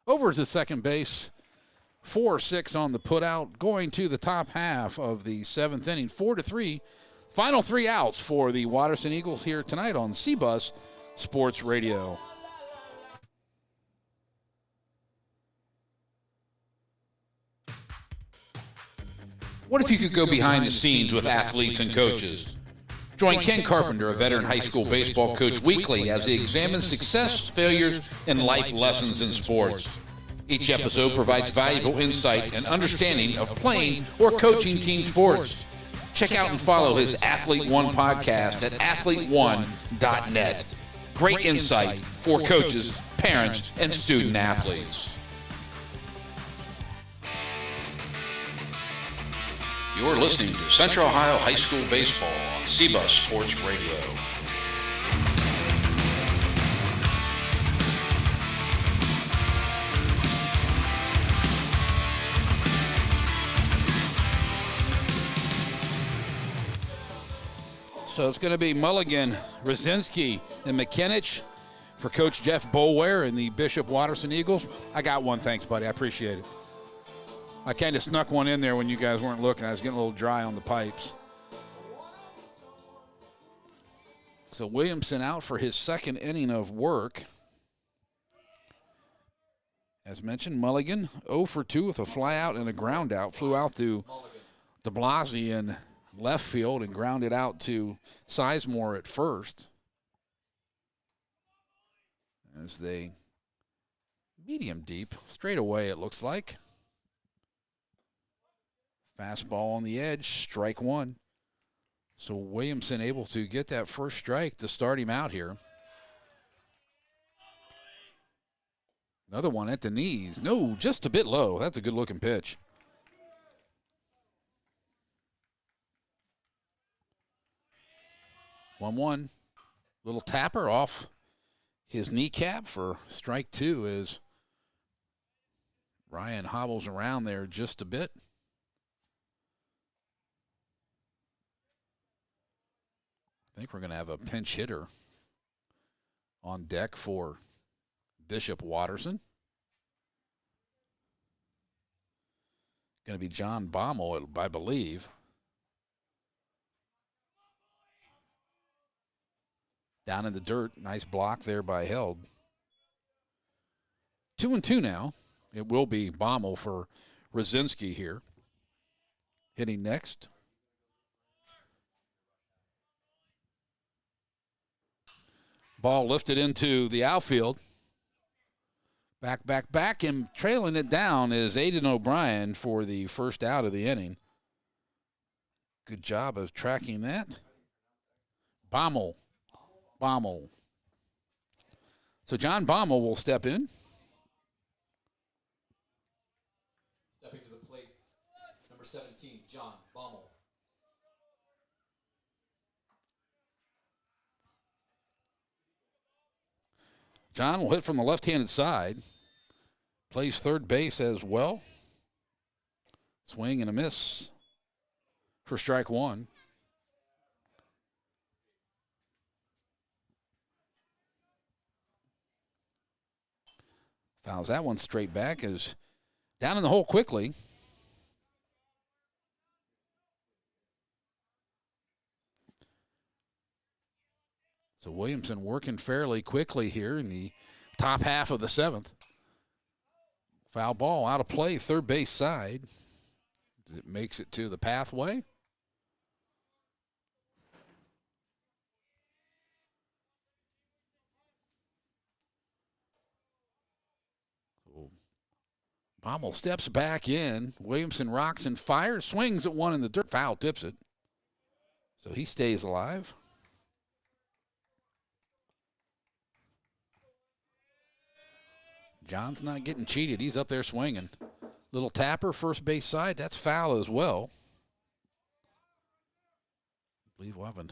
Over to second base. 4-6 on the putout. Going to the top half of the 7th inning. 4-3. Final 3 outs for the Watterson Eagles here tonight on C-Bus Sports Radio. What if you could go behind the scenes with athletes and coaches? Join Ken Carpenter, a veteran high school baseball coach, weekly as he examines success, failures, and life lessons in sports. Each episode provides valuable insight and understanding of playing or coaching team sports. Check out and follow his Athlete One podcast at athleteone.net. Great insight for coaches, parents, and student athletes. You're listening to Central Ohio High School Baseball on C-Bus Sports Radio. So it's going to be Mulligan, Rosinski, and McKinich for Coach Jeff Boulware and the Bishop Watterson Eagles. I got one. Thanks, buddy. I appreciate it. I kind of snuck one in there when you guys weren't looking. I was getting a little dry on the pipes. So Williamson out for his second inning of work. As mentioned, Mulligan 0 for 2 with a fly out and a ground out. Flew out to de Blasi in left field and grounded out to Sizemore at first. As they medium deep, straight away it looks like. Fastball on the edge, strike 1. So Williamson able to get that first strike to start him out here. Another one at the knees. No, just a bit low. That's a good-looking pitch. One. Little tapper off his kneecap for strike 2 as Ryan hobbles around there just a bit. I think we're going to have a pinch hitter on deck for Bishop Watterson. Going to be John Baumel, I believe. Down in the dirt. Nice block there by Held. 2-2 now. It will be Baumel for Rosinski here. Hitting next. Ball lifted into the outfield. Back, and trailing it down is Aiden O'Brien for the first out of the inning. Good job of tracking that. Baumel. So John Baumel will step in. Stepping to the plate, number 17, John Baumel. John will hit from the left-handed side. Plays third base as well. Swing and a miss for strike 1. Fouls that one straight back as Down in the hole quickly. So Williamson working fairly quickly here in the top half of the 7th. Foul ball out of play, third base side. It makes it to the pathway. Baumel steps back in. Williamson rocks and fires, swings at one in the dirt. Foul tips it. So he stays alive. John's not getting cheated. He's up there swinging. Little tapper, first base side. That's foul as well. I believe we'll have an,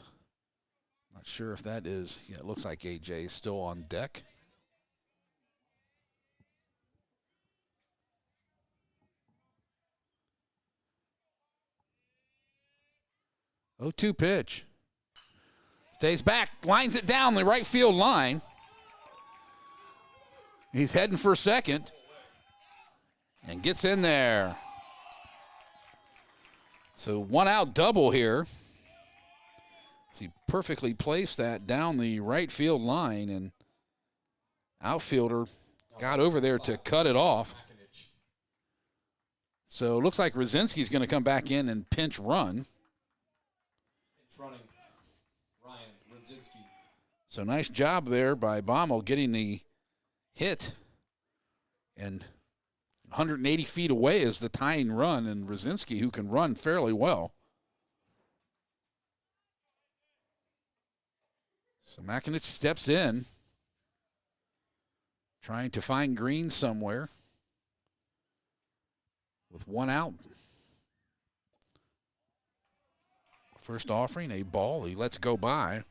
not sure if that is. Yeah, it looks like AJ is still on deck. Oh, 2 pitch. Stays back, lines it down the right field line. He's heading for second and gets in there. So 1 out double here. He perfectly placed that down the right field line, and outfielder got over there to cut it off. So it looks like Rosinski's going to come back in and pinch run. Running, Ryan Rudzinski. So nice job there by Baumel getting the hit. And 180 feet away is the tying run, and Rosinski, who can run fairly well. So Makinich steps in, trying to find Green somewhere with 1 out. First offering, a ball. He lets go by.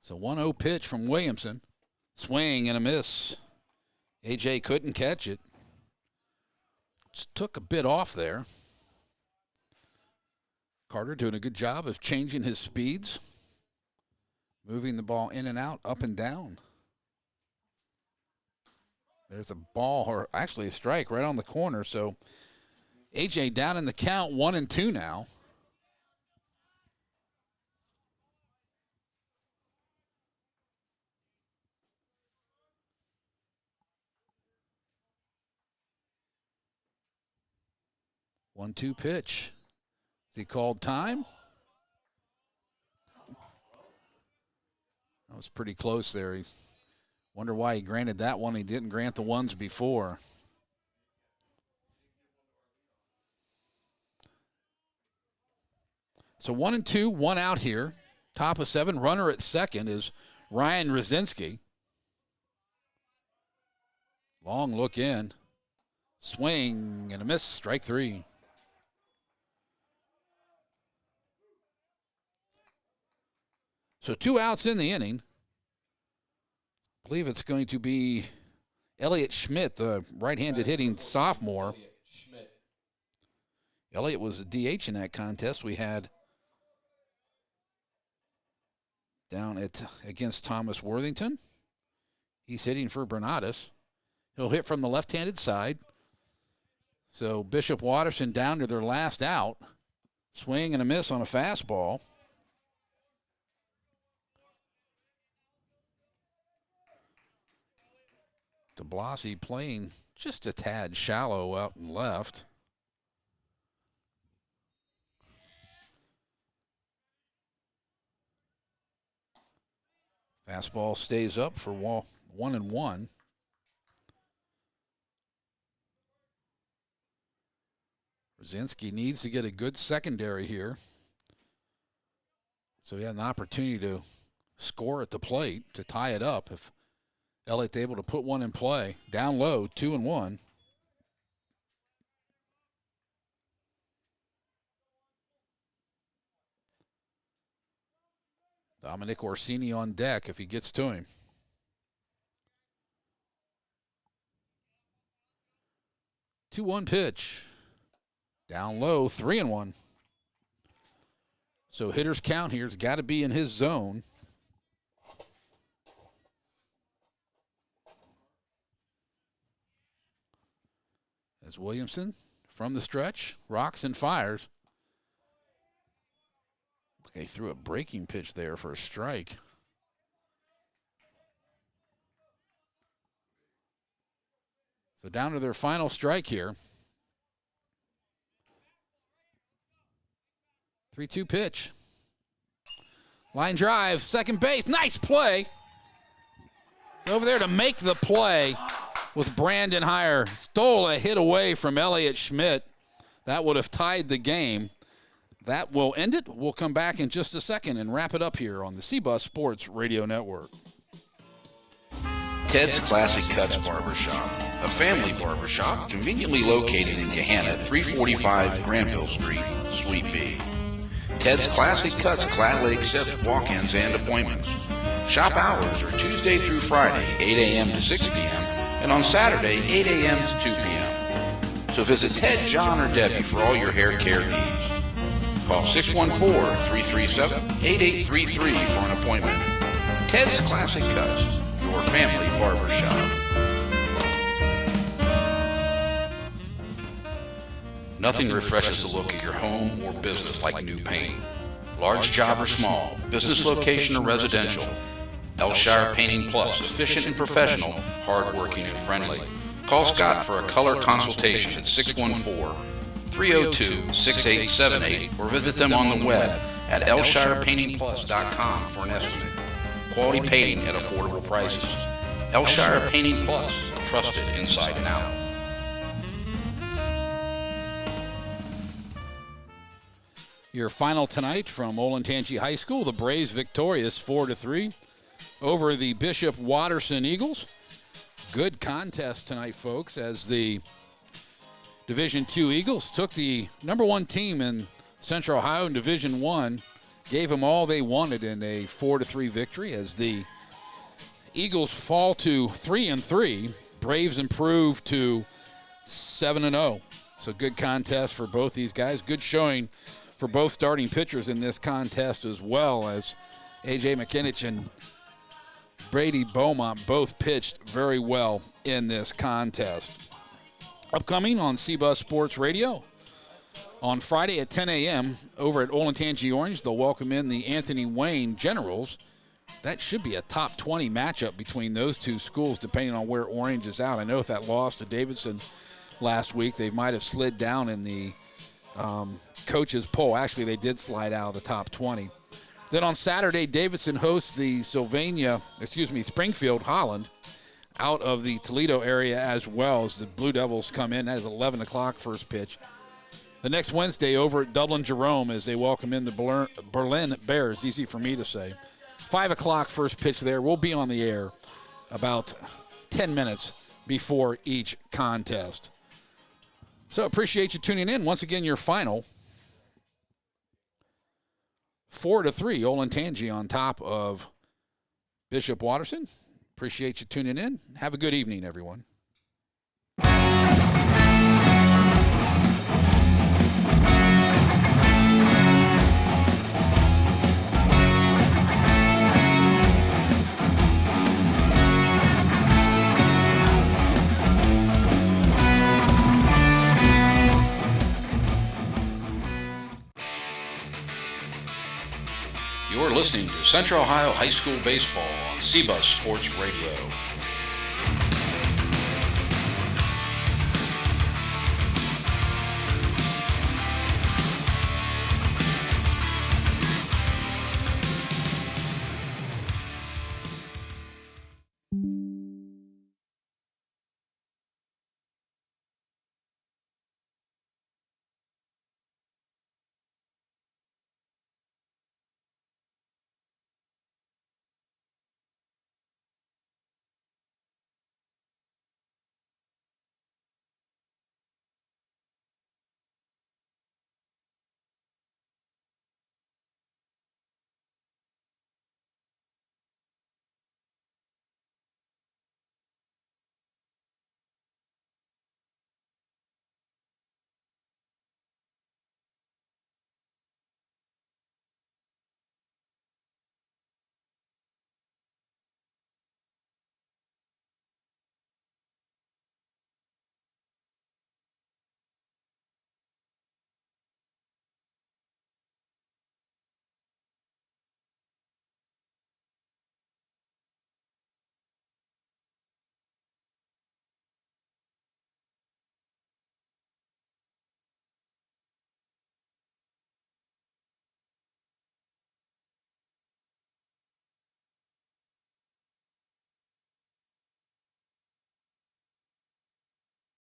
So 1-0 pitch from Williamson. Swing and a miss. AJ couldn't catch it. Just took a bit off there. Carter doing a good job of changing his speeds. Moving the ball in and out, up and down. There's a ball, or actually a strike right on the corner. So AJ down in the count, 1-2 now. One-two pitch. Is he called time? That was pretty close there. He wonder why he granted that one. He didn't grant the ones before. So 1-2, 1 out here. Top of 7. Runner at second is Ryan Rosinski. Long look in. Swing and a miss. Strike 3. So 2 outs in the inning. I believe it's going to be Elliot Schmidt, the right-handed hitting sophomore. Elliot was a DH in that contest we had down against Thomas Worthington. He's hitting for Bernatus. He'll hit from the left-handed side. So Bishop Watterson down to their last out. Swing and a miss on a fastball. DeBlasi playing just a tad shallow out and left. Fastball stays up for 1-1. Rosinski needs to get a good secondary here. So he had an opportunity to score at the plate to tie it up if Elliott's able to put one in play. Down low, 2-1. Dominic Orsini on deck if he gets to him. Two-one pitch. Down low, 3-1. So hitter's count here has got to be in his zone. As Williamson from the stretch rocks and fires. He threw a breaking pitch there for a strike. So down to their final strike here. 3-2 pitch. Line drive, second base. Nice play. Over there to make the play was Brandon Heyer. Stole a hit away from Elliott Schmidt. That would have tied the game. That will end it. We'll come back in just a second and wrap it up here on the C-Bus Sports Radio Network. Ted's Classic Cuts Barbershop, a family barbershop conveniently located in Gahanna, 345 Granville Street, Suite B. Ted's Classic Cuts gladly accepts walk-ins and appointments. Shop hours are Tuesday through Friday, 8 a.m. to 6 p.m., and on Saturday, 8 a.m. to 2 p.m. So visit Ted, John, or Debbie for all your hair care needs. Call 614-337-8833 for an appointment. Ted's Classic Cuts, your family barbershop. Nothing refreshes the look of your home or business like new paint. Large job or small, business location or residential, Elshire Painting Plus, efficient and professional, hardworking and friendly. Call Scott for a color consultation at 614-302-6878 or visit them on the web at elshirepaintingplus.com for an estimate. Quality painting at affordable prices. Elshire Painting Plus, trusted inside and out. Your final tonight from Olentangy High School, the Braves victorious 4-3 over the Bishop Watterson Eagles. Good contest tonight, folks, as the Division II Eagles took the number one team in Central Ohio in Division I, gave them all they wanted in a 4-3 victory. As the Eagles fall to 3-3, Braves improve to 7-0. So good contest for both these guys. Good showing for both starting pitchers in this contest, as well as A.J. McKinich and Brady Beaumont both pitched very well in this contest. Upcoming on C-Bus Sports Radio, on Friday at 10 a.m. over at Olentangy Orange, they'll welcome in the Anthony Wayne Generals. That should be a top 20 matchup between those two schools, depending on where Orange is out. I know if that loss to Davidson last week, they might have slid down in the coaches poll. Actually, they did slide out of the top 20. Then on Saturday, Davidson hosts the Springfield Holland out of the Toledo area, as well as the Blue Devils come in. That is 11 o'clock first pitch. The next Wednesday over at Dublin Jerome as they welcome in the Berlin Bears. Easy for me to say. 5 o'clock first pitch there. We'll be on the air about 10 minutes before each contest. So appreciate you tuning in. Once again, your final 4-3, Olentangy on top of Bishop Watterson. Appreciate you tuning in. Have a good evening, everyone. You're listening to Central Ohio High School Baseball on C-Bus Sports Radio.